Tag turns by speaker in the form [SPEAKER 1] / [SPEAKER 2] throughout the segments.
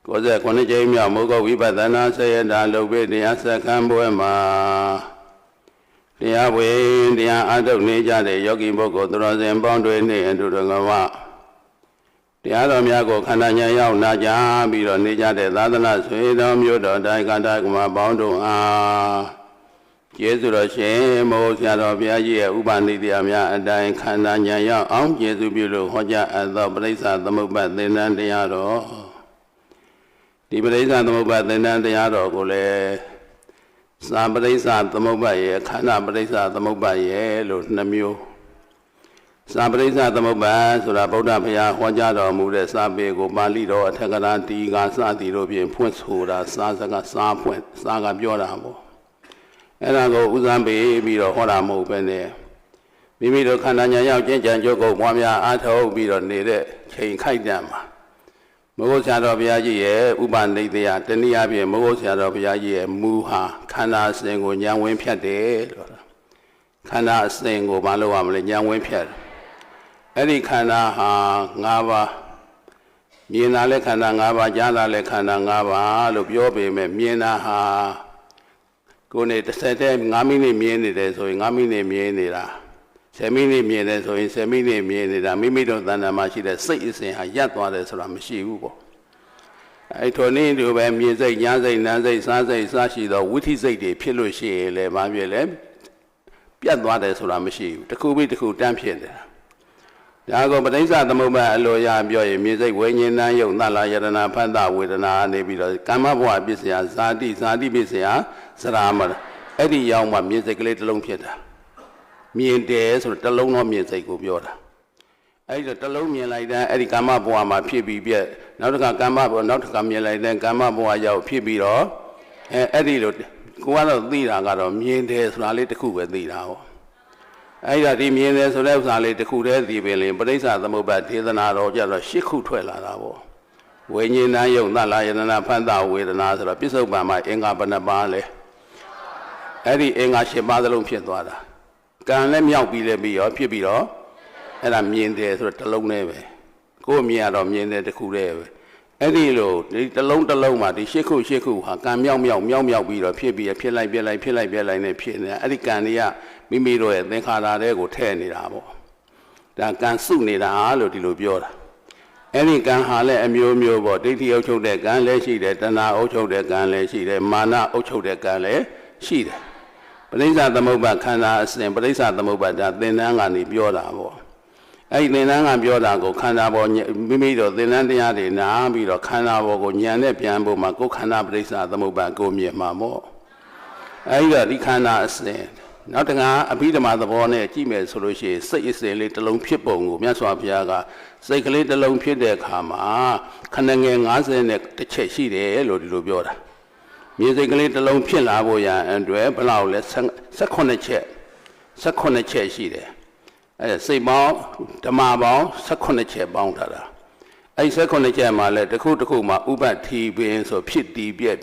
[SPEAKER 1] ကိုယ်ဆက်ခုနှစ်ကြိမ်မြောက်မုဂ္ဂဝိပဿနာဆေယတာလုပ်ပြီးတရားစခန်းပွဲမှာတရားဝင်တရားအထုတ်နေကြတဲ့ယောဂီပုဂ္ဂိုလ်သူတော်စင်ပေါင်းတွေနဲ့အတူတကဝတရားတော်များကိုခန္ဓာဉာဏ်ရောက်နာကြပြီးတော့နေကြတဲ့သာသနာ့ဆွေတော်မျိုးတော်တိုင်းကတ္တကမပေါင်းတို့အားကျေးဇူးတော်ရှင်မိုးဆရာတော်ဘုရားကြီးရဲ့ဥပနိဒေယများအတိုင်းခန္ဓာဉာဏ်ရောက်အောင်ကျေးဇူးပြုလို့ဟောကြားအပ်သောပရိစ္ဆာသမုပ္ပါသင်္นานတရားတော်ဒီပရိစ္ဆာသမုပ္ပါသင်္นานတရားတော်ကိုလည်းသာပရိစ္ဆာသမုပ္ပါရဲ့ခန္ဓာပရိစ္ဆာသမုပ္ပါရဲ့လို့နှစ်မျိုးသာပရိစ္ဆာသမုပ္ပါဆိုတာဗုဒ္ဓဘုရားဟောကြားတော်မူတဲ့စာပေကိုပါဠိတော်အထက်ကရာတီကစသည်တို့ဖြင့်ဖွင့်ဆိုတာစာစကားစာဖွင့်စာကပြောတာပေါ့အဲ့ဒါကိုဥစားပေးပြီးတော့ဟောတာမဟုတ်ပဲနဲ့မိမိတို့ခန္ဓာဉာဏ်ရောက်ကျင့်ကြံကြိုးကိုပွားများအားထုတ်ပြီးတော့နေတဲ့ချိန်ခိုက်တန်မှာမဟုတ်ဆရာတော်ဘုရားကြီးရဲ့ဥပနိဒေယတနည်းအားဖြင့်မဟုတ်ဆရာတော်ဘုရားကြီးရဲ့မူဟာခန္ဓာအစဉ်ကိုဉာဏ်ဝင်ဖြတ်တယ်လို့ခန္ဓာအစဉ်ကိုမလုပ်ရမလဲဉာဏ်ဝင်ဖြတ်အဲ့ဒီခန္ဓာဟာ၅ပါးမြင်တာလဲခန္ဓာ၅ပါးကြားတာလဲခန္ဓာ၅ပါးလို့ပြောပေမဲ့မြင်တာဟာကိုယ်နဲ့30တဲ့5မိနစ်မြင်နေတယ်ဆိုရင်5မိနစ်မြင်နေတာ10မိနစ်မြင်တယ်ဆိုရင်10မိနစ်မြင်နေတာမိမိတို့တဏ္ဍာမှာရှိတဲ့စိတ်အစဉ်ဟာရပ်သွားတယ်ဆိုတာမရှိဘူးပေါ့အဲ့ထိုနည်းတူပဲမြင်စိတ်ညာစိတ်နာစိတ်စားစိတ်စားရှိသောဝိသိစိတ်တွေဖြစ်လို့ရှိရင်လည်းဘာဖြစ်လဲပြတ်သွားတယ်ဆိုတာမရှိဘူးတစ်ခုပြီးတစ်ခုတန်းဖြစ်တယ်ဒါကပဋိစ္စသမုပ္ပါအလိုရပြောရင်မြင်စိတ်ဝိညာဉ်နာယုတ်သလယတနာဖတ်တဝေဒနာနေပြီးတော့ကာမဘဝပစ္စယဇာတိပစ္စယစရာမအဲ့ဒီရောက်မှမြင်စိတ်ကလေးတစ်လုံးဖြစ်တာမြင်တယ်ဆိုတော့တစ်လုံးတော့မြင်စိတ်ကိုပြောတာအဲ့ဒီတစ်လုံးမြင်လိုက်တဲ့အဲ့ဒီကာမဘဝမှာဖြစ်ပြီးပြက်နောက်တစ်ခါကာမဘဝနောက်တစ်ခါမြင်လိုက်တဲ့ကာမဘဝရောက်ဖြစ်ပြီးတော့အဲ့ဒီလိုကိုကတော့သိတာကတော့မြင်တယ်ဆိုတာလေးတစ်ခုပဲသိတာဟောအဲ့ဒါဒီမြင်တယ်ဆိုတဲ့ဥစ္စာလေးတစ်ခုတည်းသိပင်လေပဋိစ္စသမုပ္ပါဒေသနာတော်ကြတော့၈ခုထွက်လာတာပေါ့ဝိညာဉ်နာယုတ်သလယတနာဖတ်တဝေဒနာဆိုတော့ပြစ္ဆုတ်ပံမှာအင်္ဂါဘယ်နှပါးလဲအဲ့ဒီအင်္ဂါ၈ပါးသလုံးဖြစ်သွားတာကံလည်းမြောက်ပြီးလည်းပြီးရောဖြစ်ပြီးတော့အဲ့ဒါမြင်တယ်ဆိုတော့တစ်လုံးနဲ့ပဲကိုယ်မြင်ရတော့မြင်တယ်တစ်ခုတည်းပဲအဲ့ဒီလိုဒီတစ်လုံးမှာဒီ၈ခုဟာကံမြောက်ပြီးတော့ဖြစ်ပြီးဖြစ်လိုက်နဲ့ဖြစ်နေတာအဲ့ဒီကံတွေကမိမိတို့ရဲ့သင်္ခါရတွေကိုထည့်နေတာပေါ့ဒါကံစုနေတာလို့ဒီလိုပြောတာအဲ့ဒီကံဟာလည်းအမျိုးမျိုးပေါ့ဒိဋ္ဌိအုပ်ချုပ်တဲ့ကံလည်းရှိတယ်တဏှာအုပ်ချုပ်တဲ့ကံလည်းရှိတယ်မာနအုပ်ချုပ်တဲ့ကံလည်းရှိတယ်ပဋိစ္စသမုပ္ပါခန္ဓာအစဉ်ပဋိစ္စသမုပ္ပါဒါသင်္นานကနေပြောတာပေါ့အဲ့ဒီသင်္นานကပြောတာကိုခန္ဓာပေါ်မိမိတို့သင်္นานတရားတွေနားပြီးတော့ခန္ဓာပေါ်ကိုဉာဏ်နဲ့ပြန်ဖို့မှာကိုယ်ခန္ဓာပဋိစ္စသမုပ္ပါကိုမြင်မှာပေါ့အဲ့ဒီတော့ဒီခန္ဓာအစဉ်နောက်တခါအဘိဓမ္မာသဘောနဲ့ကြည့်မယ်ဆိုလို့ရှိရင်စိတ်အစဉ်လေးတစ်လုံးဖြစ်ပုံကိုမြတ်စွာဘုရားကစိတ်ကလေးတစ်လုံးဖြစ်တဲ့အခါမှာခဏငယ်50နဲ့တစ်ချက်ရှိတယ်လို့ဒီလိုပြောတာမြေစိတ်ကလေးတစ်လုံးဖြစ်လာဖို့ရန်အတွက်ဘယ်လောက်လဲ18ချက်ရှိတယ်အဲစိတ်ပေါင်းဓမ္မပေါင်း18ချက်ပေါင်းထားတာအဲ18ချက်မှာလဲတစ်ခုမှာဥပ္ပတိပင်ဆိုဖြစ်တည်ပြက်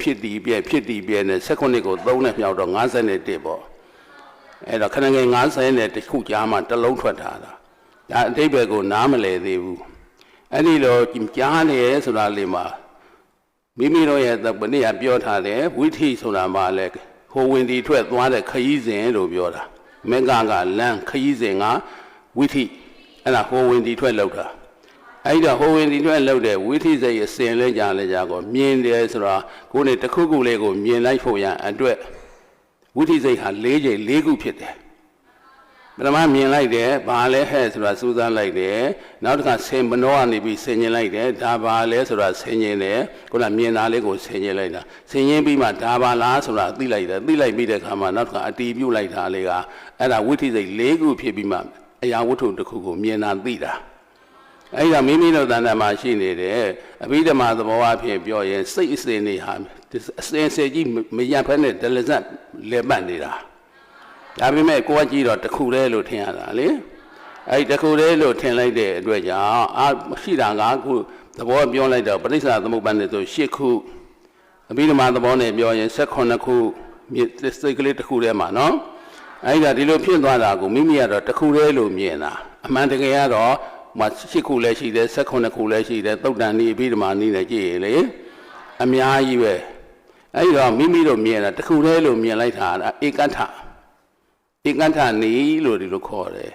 [SPEAKER 1] နဲ့18ကို3နဲ့မြောက်တော့51ပေါ့အဲ့တော့ခဏငယ်50နဲ့တစ်ခုကြားမှာတစ်လုံးထွက်တာဒါအတိပ္ပယ်ကိုနားမလည်သေးဘူးအဲ့ဒီလိုကြားနေဆိုတာလေးမှာမိမိတို့ရဲ့ဘယ်နည်းပြောထားတယ်ဝိထိဆိုတာမှလည်းဟိုဝင်ဒီထွက်သွားတဲ့ခရီးစဉ်လို့ပြောတာမေဃကလမ်းခရီးစဉ်ကဝိထိအဲ့ဒါဟိုဝင်ဒီထွက်လောက်တာအဲ့တော့ဟိုဝင်ဒီထွက်လောက်တဲ့ဝိထိစိတ်အစဉ်လဲကြကိုမြင်တယ်ဆိုတာကိုယ်နဲ့တစ်ခုလေးကိုမြင်လိုက်ဖို့ရန်အတွက်ဝိသိစိတ်ဟာ၄ချိန်၄ခုဖြစ်တယ်ပထမမြင်လိုက်တယ်ဘာလဲဟဲ့ဆိုတာစူးစမ်းလိုက်တယ်နောက်တစ်ခါဆင်မနှောကနေပြီးဆင်ញင်လိုက်တယ်ဒါဘာလဲဆိုတာဆင်ញင်တယ်ခုနမြင်တာလေးကိုဆင်ញင်လိုက်တာဆင်ញင်ပြီးမှဒါဘာလားဆိုတာသိလိုက်တယ်သိလိုက်ပြီးတဲ့အခါမှာနောက်တစ်ခါအတီးပြုတ်လိုက်တာလေးကအဲ့ဒါဝိသိစိတ်၄ခုဖြစ်ပြီးမှအရာဝတ္ထုတစ်ခုကိုမြင်တာသိတာအဲ့ဒါမိမိတို့တဏ္ဍာမှာရှိနေတယ်အဘိဓမ္မာသဘောအဖြစ်ပြောရင်စိတ်အစဉ်တွေဟာအစဉ်အဆက်ကြီးမရဖက်နဲ့ဒလဇတ်လဲပတ်နေတာဒါပေမဲ့ကိုကကြည့်တော့တစ်ခုတည်းလို့ထင်ရတာလေအဲ့တစ်ခုတည်းလို့ထင်လိုက်တဲ့အတွက်ကြောင့်ရှိတာကခုသဘောပြောလိုက်တော့ပဋိစ္စသမုပ္ပါဒ်နဲ့ဆို8ခုအဘိဓမ္မာသဘောနဲ့ပြောရင်18ခုစိတ်ကလေးတစ်ခုတည်းမှာနော်အဲ့ဒါဒီလိုဖြစ်သွားတာကိုမိမိကတော့တစ်ခုတည်းလို့မြင်တာအမှန်တကယ်ကတော့8ခုလည်းရှိတယ်18ခုလည်းရှိတယ်သုတ်တန်ဤအဘိဓမ္မာနည်းနဲ့ကြည့်ရလေ အများကြီးပဲအဲ့တော့မိမိတို့မြင်တာတစ်ခုတည်းလို့မြင်လိုက်တာဧကဋ္ဌနီလို့ဒီလိုခေါ်တယ်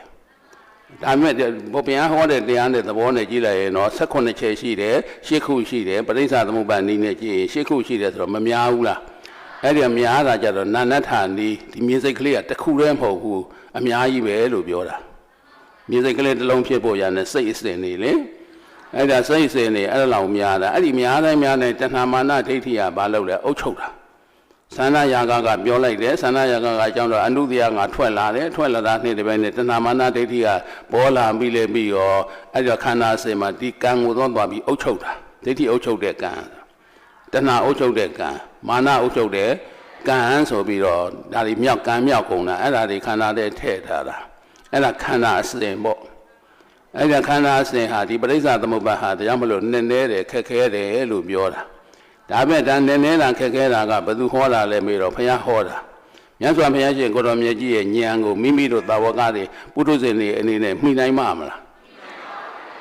[SPEAKER 1] ဒါမဲ့ဘုရားဟောတဲ့တရားနဲ့သဘောနဲ့ကြည့်လိုက်ရင်တော့18ချက်ရှိတယ်10ခုရှိတယ်ပရိစ္ဆသမုပ္ပါနီနဲ့ကြည့်ရင်10ခုရှိတယ်ဆိုတော့မများဘူးလားအဲ့ဒီများတာကြတော့နာနထာနီဒီမြင်စိတ်ကလေးကတစ်ခုတည်းမဟုတ်ဘူးအများကြီးပဲလို့ပြောတာမြင်စိတ်ကလေးတစ်လုံးဖြစ်ဖို့ရတဲ့စိတ်အစဉ်နေလေအဲ့ဒါစိတ်အစဉ်နေအဲ့လောက်များတာအဲ့ဒီများတိုင်းများတိုင်းတဏှာမာနဒိဋ္ဌိကဘာလုပ်လဲအုပ်ချုပ်တာသန္ဓယာကပြောလိုက်တယ်သန္ဓယာကအကြောင်းတော့အနုတ္တယငါထွက်လာတယ်ထွက်လာတာနေ့တစ်ပိုင်းနဲ့တဏှာမာနဒိဋ္ဌိကပေါ်လာပြီးလေပြီးရောအဲ့ဒီခန္ဓာစေမှာဒီကံကိုသွားပြီးအုပ်ချုပ်တာဒိဋ္ဌိအုပ်ချုပ်တဲ့ကံတဏှာအုပ်ချုပ်တဲ့ကံမာနအုပ်ချုပ်တဲ့ကံဆိုပြီးတော့ဒါတွေမြောက်ကံမြောက်ကုန်တာအဲ့ဒါတွေခန္ဓာတဲ့ထည့်ထားတာအဲ့ဒါခန္ဓာအစဉ်ပေါ့အဲ့ဒါခန္ဓာအစဉ်ဟာဒီပရိစ္ဆသမုပ္ပါဟာတရားမလို့နည်းနည်းတယ်ခက်ခဲတယ်လို့ပြောတာဒါပေမဲ့ဒါနည်းနည်းတာခက်ခဲတာကဘယ်သူဟောတာလဲမေးတော့ဘုရားဟောတာမြတ်စွာဘုရားရှင်ကိုတော်မြတ်ကြီးရဲ့ဉာဏ်ကိုမိမိတို့သာဝကတွေပုထုဇဉ်တွေအနေနဲ့မှီနိုင်မှာမလား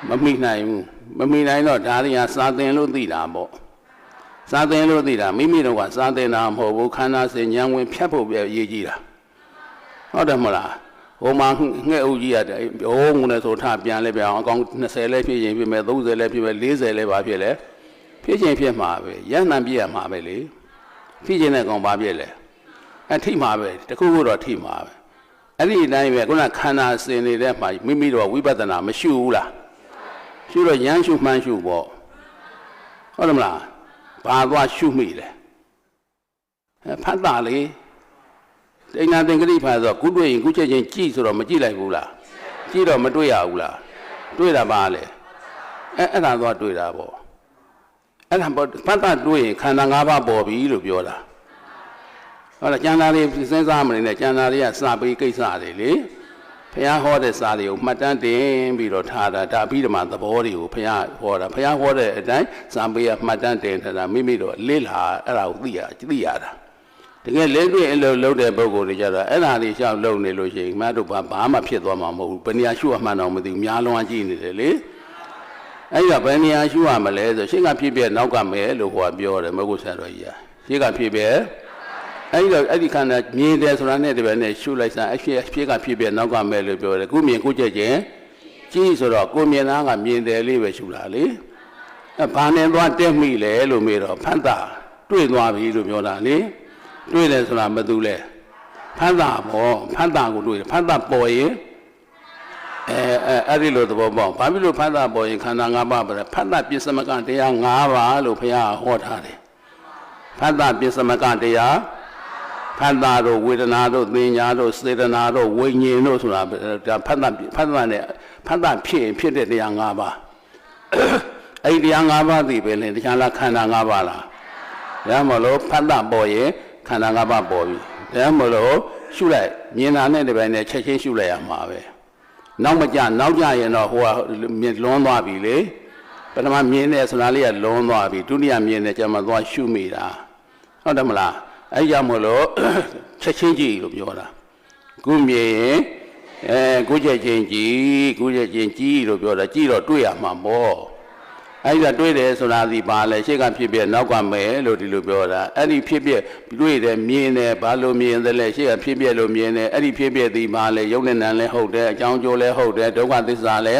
[SPEAKER 1] မမှီနိုင်ဘူးမမှီနိုင်တော့ဒါတွေကစာသင်လို့သိတာပေါ့စာသင်လို့သိတာမိမိတို့ကစာသင်တာမဟုတ်ဘူးခန္ဓာစဉ်ဉာဏ်ဝင်ဖြတ်ဖို့ပဲအရေးကြီးတာဟုတ်တယ်မလားဟိုမှာငှက်အုပ်ကြီးရတယ်ဟိုငုံနဲ့ဆိုထပြန်လဲပြန်အောင်အကောင်20လဲဖြစ်ရင်ဖြစ်မယ်30လဲဖြစ်မယ်40လဲပါဖြစ်လဲဖြစ်ချင်းဖြစ်မှာပဲရဟန္တာပြည့်ရမှာပဲလေဖြစ်ချင်းတဲ့ကောင်ပါပြည့်လဲအထိမှာပဲတခုခုတော့ထိမှာပဲအဲ့ဒီအတိုင်းပဲခုနခန္ဓာစဉ်နေတဲ့မှာမိမိတို့ဝိပဿနာမရှုဘူးလားရှုတော့ရမ်းရှုမှန်းရှုပေါ့ဟုတ်တယ်မလားဘာသွားရှုမိလဲဖတ်တာလေတိဏ္ဍသင်္ကတိဖတ်ဆိုကုတွေ့ရင်ကုချက်ချင်းကြည့်ဆိုတော့မကြည့်လိုက်ဘူးလားကြည့်တော့မတွေ့ရဘူးလားတွေ့တာပါလေအဲ့ဒါသွားတွေ့တာပေါ့အဲ့ဒါဖတ်တာတွေ့ရင်ခန္ဓာ၅ပါးပေါ်ပြီလို့ပြောတာဟုတ်လားကျန်တာတွေစဉ်းစားမနေနဲ့ကျန်တာတွေကစာပေကိစ္စတွေလေဘုရားဟောတဲ့စာတွေကိုမှတ်တမ်းတင်ပြီးတော့ထားတာဒါအပြီးဓမ္မသဘောတွေကိုဘုရားဟောတာဘုရားဟောတဲ့အတိုင်းစာပေကမှတ်တမ်းတင်ထားတာမိမိတို့လေ့လာအဲ့ဒါကိုသိရတာတကယ်လေးတွေ့အလုပ်လုပ်တဲ့ပုဂ္ဂိုလ်တွေကြတော့အဲ့ဒါတွေရှောက်လုပ်နေလို့ရှိရင်မတို့ဘာမှဖြစ်သွားမှာမဟုတ်ဘူးဘယ်နေရာရှုမှန်းတော့မသိဘူးများလုံးအကြည့်နေတယ်လေအဲ့ဒါဘယ်နေရာရှုရမလဲဆိုရှေ့ကဖြစ်ပြနောက်ကမယ်လို့ဟိုကပြောတယ်မဟုတ်ဘူးဆရာတော်ကြီးရှေ့ကဖြစ်ပြအဲ့ဒီခန္ဓာမြင်တယ်ဆိုတာနဲ့တပည့်နဲ့ရှုလိုက်စမ်းအဖြစ်ကဖြစ်ပြနောက်ကမယ်လို့ပြောတယ်ခုမြင်ကိုကြည့်ခြင်းကြည့်ဆိုတော့ကိုမြင်သားကမြင်တယ်လေးပဲရှုတာလေဘာနဲ့သွားတက်မိလဲလို့မေးတော့ဖတ်တာတွေ့သွားပြီလို့ပြောတာလေတွေ့တယ်ဆိုတာမတူလဲဖတ်တာပေါ့ဖတ်တာကိုတွေ့တယ်ဖတ်တာပေါ်ရင်အဲ့ဒီလိုသဘောပေါက်ဘာဖြစ်လို့ဖတ်တာပေါ်ရင်ခန္ဓာ၅ပါးပဲဖတ်တာပစ္စမကတရား၅ပါးလို့ဘုရားဟောထားတယ်ဖတ်တာပစ္စမကတရားဖတ်တာတို့ဝေဒနာတို့သင်ညာတို့စေတနာတို့ဝိညာဉ်တို့ဆိုတာဒါဖတ်တာနဲ့ဖတ်တာဖြစ်တဲ့တရား၅ပါးအဲ့ဒီတရား၅ပါးသိပဲလေတရားလားခန္ဓာ၅ပါးလားဒါမှမဟုတ်ဖတ်တာပေါ်ရင်ခန္ဓာ၅ပါးပေါ်ပြီဒါမှမဟုတ်ရှုလိုက်မြင်တာနဲ့ဒီပိုင်းနဲ့ချက်ချင်းရှုလိုက်ရမှာပဲနောက်ကြရင်တော့ဟိုကလွန်သွားပြီလေပထမမြင်တယ်ဆိုတာလေးကလွန်သွားပြီဒုတိယမြင်တယ်ကျမှသွားရှုမိတာဟုတ်တယ်မလားအဲ့ကြောင့်မလို့ချက်ချင်းကြည့်လို့ပြောတာခုမြင်ရင်ခုချက်ချင်းကြည့်လို့ပြောတာကြည့်တော့တွေ့ရမှာပေါ့အဲ့ဒါတွေ့တယ်ဆိုတာဒီပါလဲရှေ့ကဖြစ်ပြနောက်ကမယ်လို့ဒီလိုပြောတာအဲ့ဒီဖြစ်ပြတွေ့တယ်မြင်တယ်ဘာလို့မြင်တယ်လဲရှေ့ကဖြစ်ပြလို့မြင်တယ်အဲ့ဒီဖြစ်ပြဒီပါလဲယုံနဲ့နံလဲဟုတ်တယ်အကြောင်းကျိုးလဲဟုတ်တယ်ဒုက္ခသစ္စာလဲ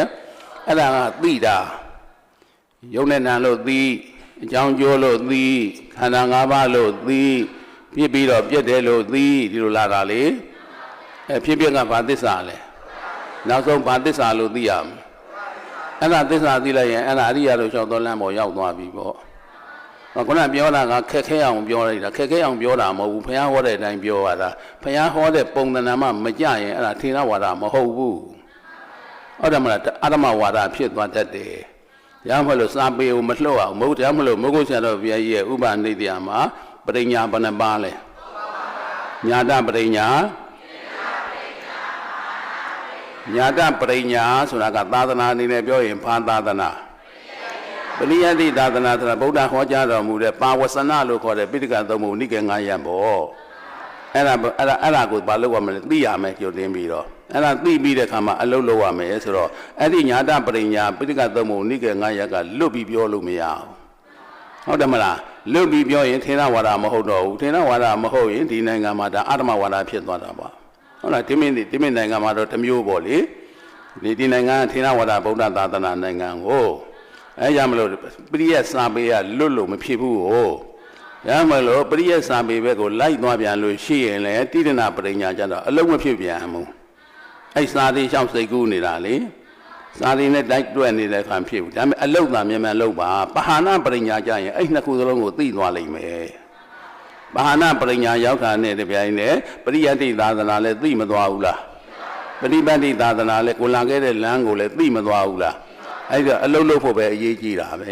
[SPEAKER 1] အဲ့ဒါကသိတာယုံနဲ့နံလို့သိအကြောင်းကျိုးလို့သိခန္ဓာ၅ပါးလို့သိဖြစ်ပြီးတော့ပြည့်တယ်လို့သိဒီလိုလာတာလေဖြစ်ပြကဘာသစ္စာလဲနောက်ဆုံးဘာသစ္စာလို့သိရမလဲအဲ့ဒါသစ္စာသိလိုက်ရင်အဲ့ဒါအရိယာတို့လျှောက်တော်လမ်းပေါ်ရောက်သွားပြီပေါ့ခုနပြောတာကခက်ခဲအောင်ပြောလိုက်တာခက်ခဲအောင်ပြောတာမဟုတ်ဘူးဘုရားဟောတဲ့အတိုင်းပြောရတာဘုရားဟောတဲ့ပုံသဏ္ဍာန်မှမကြရင်အဲ့ဒါထေရဝါဒမဟုတ်ဘူးဟုတ်တယ်မလားအရမဝါဒဖြစ်သွားတတ်တယ်ရမလို့စာပေကိုမလှုပ်အောင်မဟုတ်တယ်မလို့မဟုတ်ဆရာတော်ဘုရားကြီးရဲ့ဥပနိဒေယမှာပရိညာဘယ်နှပါလဲညာတပရိညာညာတပရိညာဆိုတာကသာသနာအနေနဲ့ပြောရင်ဘာသာသနာပရိယတိသာသနာဆိုတာဗုဒ္ဓဟောကြားတော်မူတဲ့ပါဝဆနလို့ခေါ်တဲ့ပိဋကသုံးပုံနိကေ9ရပ်ပေါ့အဲ့ဒါကိုဘာလို့ရမလဲသိရမယ်ကြိုတင်ပြီးတော့အဲ့ဒါသိပြီးတဲ့အခါမှာအလုပ်လုပ်ရမယ်ဆိုတော့အဲ့ဒီညာတပရိညာပိဋကသုံးပုံနိကေ9ရပ်ကလွတ်ပြီးပြောလို့မရဘူးဟုတ်တယ်မလား လွတ်ပြီးပြောရင်ထေရဝါဒမဟုတ်တော့ဘူးထေရဝါဒမဟုတ်ရင်ဒီနိုင်ငံမှာဒါအာဓမဝါဒဖြစ်သွားတာပါဟုတ်လားဒီမင်းနိုင်ငံမှာတော့တစ်မျိုးပေါ့လေဒီနိုင်ငံထေရဝါဒဗုဒ္ဓသာသနာနိုင်ငံကိုအဲကြောင့်မလို့ပရိယတ်စာပေကလွတ်လို့မဖြစ်ဘူးကိုဒါမှမလို့ပရိယတ်စာပေဘက်ကိုလိုက်သွားပြန်လို့ရှိရင်လည်းတိရဏပရိညာကျတော့အလုံးမဖြစ်ပြန်ဘူးအဲ့စာသေးရှောက်စိတ်ကူးနေတာလေစာသေးနဲ့တိုက်တွက်နေတဲ့ခံဖြစ်ဘူးဒါပေမဲ့အလုံးသာမြန်လုံးပါပဟာနာပရိညာကျရင်အဲ့နှစ်ခုစလုံးကိုသိသွားလိမ့်မယ်ပဟာနာပရိညာရောက်တာနဲ့တပြိုင်နက်ပရိယတ်တိသာသနာလည်းသိမသွားဘူးလားပရိပတ်တိသာသနာလည်းကိုလာခဲ့တဲ့လမ်းကိုလည်းသိမသွားဘူးလားအဲ့ဒါအလုံးလို့ဖို့ပဲအရေးကြီးတာပဲ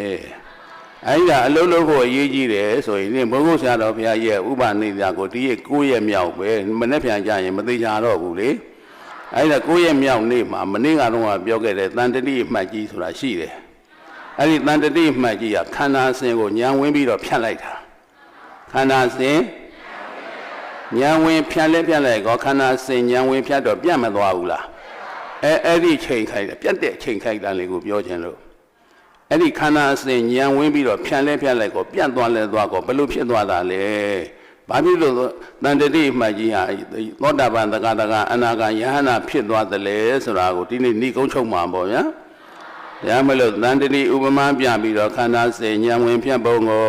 [SPEAKER 1] အဲ့ဒါအလုံးလို့ဖို့အရေးကြီးတယ်ဆိုရင်ဘုန်းကြီးဆရာတော်ဘုရားရဲ့ဥပနိဒာကိုဒီရဲ့9ရက်မြောက်ပဲမနေ့ပြန်ကြရင်မသိကြတော့ဘူးလေအဲ့ဒါ9ရက်မြောက်နေ့မှာမနေ့ကတော့ပြောခဲ့တဲ့တန်တတိအမှတ်ကြီးဆိုတာရှိတယ်အဲ့ဒီတန်တတိအမှတ်ကြီးကခန္ဓာစဉ်ကိုဉာဏ်ဝင်ပြီးတော့ဖြတ်လိုက်တာခန္ဓာစဉ်ဉာဏ်ဝင်ဖြတ်လိုက်ကောခန္ဓာစဉ်ဉာဏ်ဝင်ဖြတ်တော့ပြတ်မသွားဘူးလားအဲ့ဒီချိန်ခိုက်တာပြတ်တဲ့ချိန်ခိုက်တာလေးကိုပြောခြင်းလို့အဲ့ဒီခန္ဓာစဉ်ဉာဏ်ဝင်ပြီးတော့ဖြတ်လိုက်ကောပြတ်သွားကောဘယ်လိုဖြစ်သွားတာလဲဘာဖြစ်လို့တန်တတိအမှတ်ကြီးဟာသောတာပန်သဂတကအနာဂံယဟနာဖြစ်သွားတယ်လေဆိုတာကိုဒီနေ့ဏိကုံးချုပ်မှာပေါ့ဗျာဒါမှမဟုတ်တန်တတိဥပမာပြပြီးတော့ခန္ဓာစဉ်ဉာဏ်ဝင်ဖြတ်ပုံကို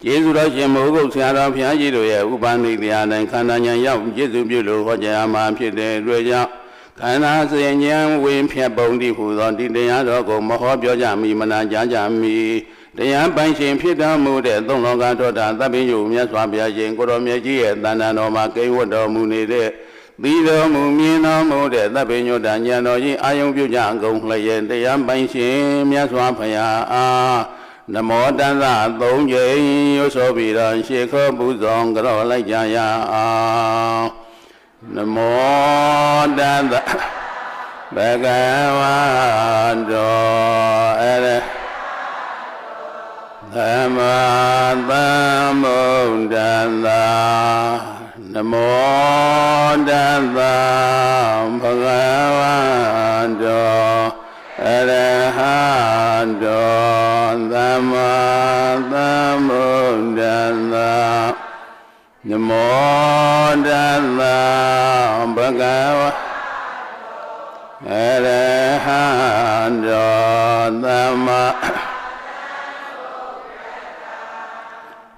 [SPEAKER 1] ကျေးဇူးတော်ရှင်မိုးကုတ်ဆရာတော်ဘုရားကြီးတို့ရဲ့ဥပနိတရားတိုင်းခန္ဓာဉာဏ်ရောက်ကျေးဇူးပြုလို့ဟောကြားမှာဖြစ်တဲ့အတွက်ကြောင့်ခန္ဓာစဉ်ဉာဏ်ဝင်ဖြတ်ပုံဒီဟူသောဒီတရားတော်ကိုမဟောပြောကြမီမနာကြားကြမီတရားပိုင်ရှင်ဖြစ်တော်မူတဲ့သုံးလောကထောတာသဗ္ဗညုမြတ်စွာဘုရားရှင်ကိုရောမြတ်ကြီးရဲ့တဏ္ဍာတော်မှာကိဝတ်တော်မူနေတဲ့သီတော်မူမြင်တော်မူတဲ့သဗ္ဗညုတဉာဏ်တော်ကြီးအာယုံပြုကြအကုန်လျက်တရားပိုင်ရှင်မြတ်စွာဘုရားအားနမောတန္တသုံးကြိမ်ရွဆိုပြီးတော့ရှေခောပူဇော်ကြောလိုက်ကြရအောင်နမောတန္တဘဂဝတောအရသမသမ္ဗုဒ္ဓံသာနမောတန္တဘဂဝတောအရဟတောသမ္မာသမ္ဗုဒ္ဓံသာနမောတန္တဘဂဝအရဟတောသမ္မာ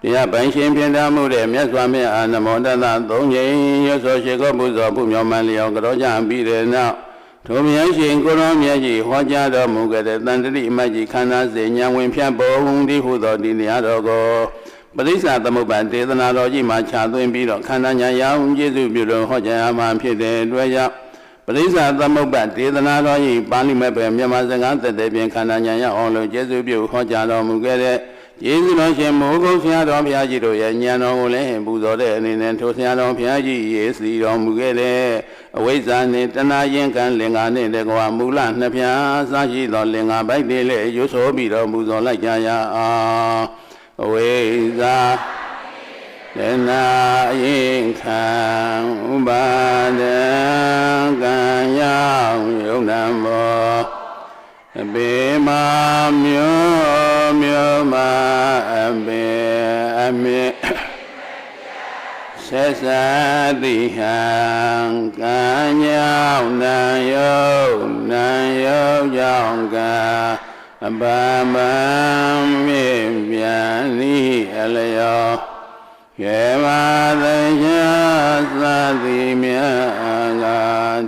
[SPEAKER 1] တရားပိုင်ရှင်ဖြစ်တော်မူတဲ့မြတ်စွာဘုရားနမောတတသုံးကြိမ်ရွတ်ဆိုရှိခိုးပူဇော်ပူမြော်မှန်လျော်ကြောကြပြီးတဲ့နောက်ထိုမြတ်ရှင်ကိုရောမြတ်ကြီးဟောကြားတော်မူခဲ့တဲ့တန်တတိအမတ်ကြီးခန္ဓာစဉ်ဉာဏ်ဝင်ဖြတ်ပုံဒီဟုသောဒီတရားတော်ကိုပရိစ္ဆာသမုပ္ပါဒေသနာတော်ကြီးမှာခြာသွင်းပြီးတော့ခန္ဓာဉာဏ်ရောင်ကျေးဇူးပြုလို့ဟောကြားမှဖြစ်တဲ့အတွက်ကြောင့်ပရိစ္ဆာသမုပ္ပါဒေသနာတော်ကြီးပါဠိမဲ့ပဲမြန်မာစကားသက်သက်ဖြင့်ခန္ဓာဉာဏ်ရောင်အောင်လို့ကျေးဇူးပြုဟောကြားတော်မူခဲ့တဲ့ကျေးဇူးတော်ရှင်မိုးကုတ်ဆရာတော်ဘုရားကြီးတို့ရဲ့ဉာဏ်တော်ကိုလည်းပူဇော်တဲ့အနေနဲ့ထိုဆရာတော်ဘုရားကြီးရေးစီတော်မူခဲ့တဲ့အဝိဇ္ဇာနှင့်တဏှာရင်ခံလင်္ကာနှင့်တကွာမူလနှစ်ဖြာစရှိသောလင်္ကာပိုက်တွေလည်းရွတ်ဆိုပြီးတော်မူဇော်လိုက်ကြရအောင်အဝိဇ္ဇာတဏှာရင်ခံဥပါဒံကံရောက်ယုံနံမောအဘေမမျိုးမအဘေအမေဆက်စတိဟံကံရောက်နံယုကြောင့်ကအပမံမြေပြန်လိအလျောကေမသေချာသတိမြတ်က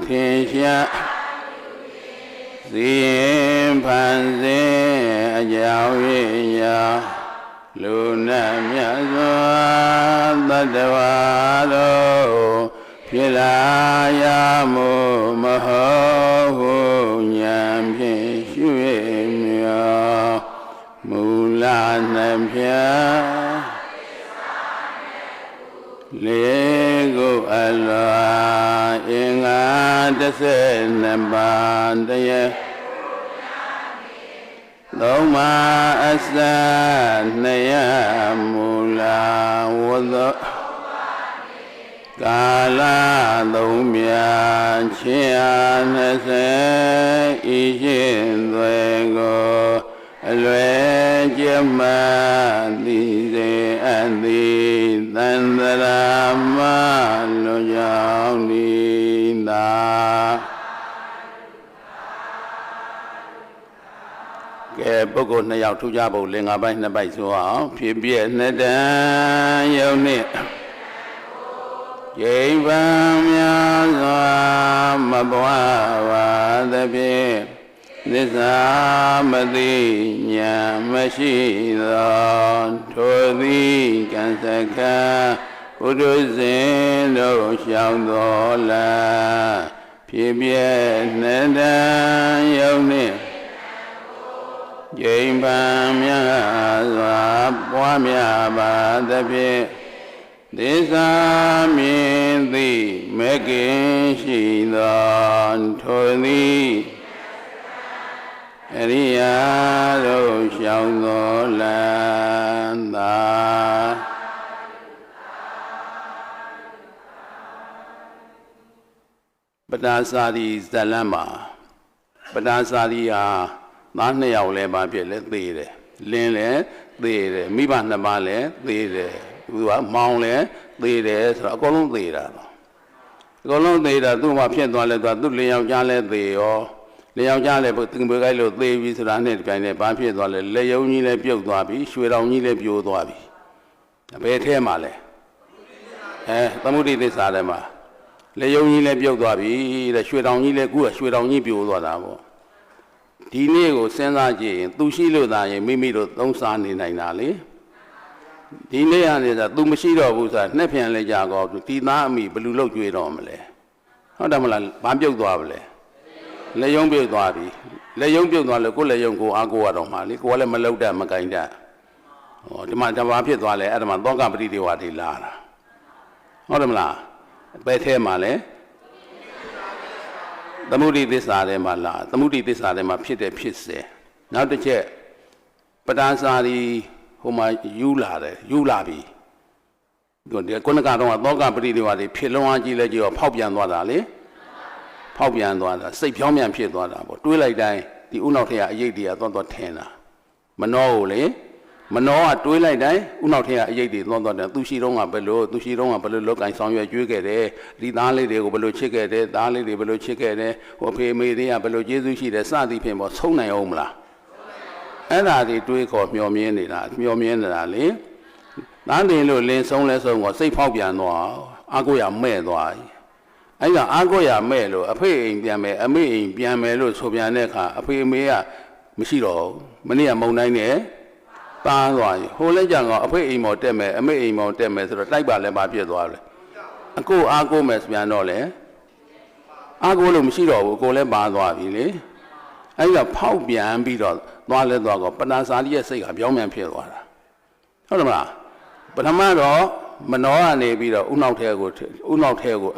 [SPEAKER 1] ထင်ရှားစီရင်ဖန်ဆင်းအကြောင်းရင်းရာလူနာမြတ်စွာသတ္တဝါတို့ဖြစ်လာရမှုမဟုတ်ဟုဉာဏ်ဖြင့်ရှု၍မြော်မူလနှစ်ဖြာလေးကိုအလောအင်္ဂါ12ပါးတည်းသုံးပါးအစနှစ်ရမူလာဝသောကာလသုံးမြချင်းအား20ဤရှင်သွေကိုအလွယ်ကျမသည် ပုဂ္ဂိုလ်2ယောက်ထူးခြားဖို့လင်္ကာပိုင်း2ပိုက်ဆိုအောင်ဖြစ်ပြည့်နှစ်တန်ယုံနှင့်ရိဗံများစွာမပွားပါသဖြင့်သစ္စာမသိဉာဏ်မရှိသောထိုသည်ကံစကံဘုဒ္ဓဇင်တို့ရှောင်တော်လာဖြစ်ပြည့်နှစ်တန်ယုံနှင့်ကျိန်ပံမြတ်စွာပွားများပါသဖြင့်သစ္စာမြင်သိမကင်ရှိသောထိုသည်အရိယာတို့ရှောင်တော်လမ်းသာပဒါစာရီဇလံမှာပဒါစာရီဟာသား2ယောက်လည်းပါဖြစ်လဲသေတယ်လင်းလည်းသေတယ်မိဘ2ပါးလည်းသေတယ်သူကမောင်လည်းသေတယ်ဆိုတော့အကုန်လုံးသေတာတော့အကုန်လုံးသေတာသူ့မှာဖြစ်သွားလဲသူလင်ယောက်ျားလည်းသေရောလင်ယောက်ျားလည်းသူ့ဘွေကိုက်လို့သေပြီဆိုတာနဲ့ဒီပိုင်းနဲ့ဘာဖြစ်သွားလဲလက်ယုံကြီးလည်းပြုတ်သွားပြီရွှေတောင်ကြီးလည်းပြိုးသွားပြီဘယ်ထဲမှာလဲသမုဒိသစ္စာထဲမှာလက်ယုံကြီးလည်းပြုတ်သွားပြီတဲ့ရွှေတောင်ကြီးလည်းခုကရွှေတောင်ကြီးပြိုးသွားတာပေါ့ဒီနေ့ကိုစဉ်းစားကြည့်ရင်သူရှိလို့သာရင်မိမိတို့သုံးစားနေနိုင်တာလေဒီနေ့ရနေတာသူမရှိတော့ဘူးဆိုတာနှစ်ပြန်လဲကြကောဒီသားအမိဘယ်လိုလုပ်ကြွေးတော့မလဲဟုတ်တယ်မလားဘာပြုတ်သွားပါလဲလက်ယုံပြုတ်သွားပြီလက်ယုံပြုတ်သွားလို့ကိုယ်လက်ယုံကိုအားကိုးရတော့မှလေကိုယ်ကလည်းမလုတ်တတ်မကင်တတ်ဟောဒီမှာတဘာဖြစ်သွားလဲအဲ့ဒါမှသောကပရိဒေဝတိလာတာဟုတ်တယ်မလားဘယ်ထဲမှာလဲသမုဒိသစ္စာထဲမှာလာသမုဒိသစ္စာထဲမှာဖြစ်တဲ့ဖြစ်စေနောက်တစ်ချက်ပဒါစာရီဟိုမှာယူလာတယ်ယူလာပြီဒီကုဏကတော့သောကပရိဒေဝတိဖြစ်လုံးအားကြီးလဲကြီးတော့ဖောက်ပြန်သွားတာလေဖောက်ပြန်သွားတာစိတ်ဖြောင်းပြန်ဖြစ်သွားတာပေါ့တွေးလိုက်တိုင်းဒီဥနောက်ထက်အရေးတွေကသွားထင်တာမနှောကိုလေမနှောကတွေးလိုက်တိုင်းဥနောက်ထက်အရေးတွေသွားတယ်သူရှိတော့ကဘယ်လိုသူရှိတော့ကဘယ်လိုလောက်ကင်ဆောင်ရွက်ကျွေးခဲ့တယ်ဒီသားလေးတွေကိုဘယ်လိုချစ်ခဲ့တယ်သားလေးတွေဘယ်လိုချစ်ခဲ့တယ်ဟိုဖေမေတွေကဘယ်လိုကျေးဇူးရှိတယ်စသည်ဖြင့်ပေါ့ဆုံးနိုင်အောင်မလားအဲ့ဒါတွေတွေးခေါ်မျှော်မြင်နေတာလေသားတင်လို့လင်းဆုံးလဲဆုံးတော့စိတ်ဖောက်ပြန်သွားအာကိုရမဲ့သွားအဲ့ဒါအာကိုရမဲ့လို့အဖေအိမ်ပြန်မယ်အမေအိမ်ပြန်မယ်လို့ဆိုပြန်တဲ့အခါအဖေအမေကမရှိတော့မနေ့ကမုံတိုင်းနဲ့ပါသွားပြီဟိုလဲကြံတော့အဖေအိမ်မော်တက်မယ်အမေအိမ်မော်တက်မယ်ဆိုတော့တိုက်ပါလဲပါပြစ်သွားတယ်အကိုအာကိုမယ်ပြန်တော့လေအာကိုလို့မရှိတော့ဘူးကိုလည်းပါသွားပြီလေအဲ့ဒါဖောက်ပြန်ပြီးတော့သွားလဲသွားတော့ပဏာစာလိရဲ့စိတ်ကပြောင်းပြန်ဖြစ်သွားတာဟုတ်တယ်မလားပထမတော့မနှောကနေပြီးတော့ဥနောက်ထဲကို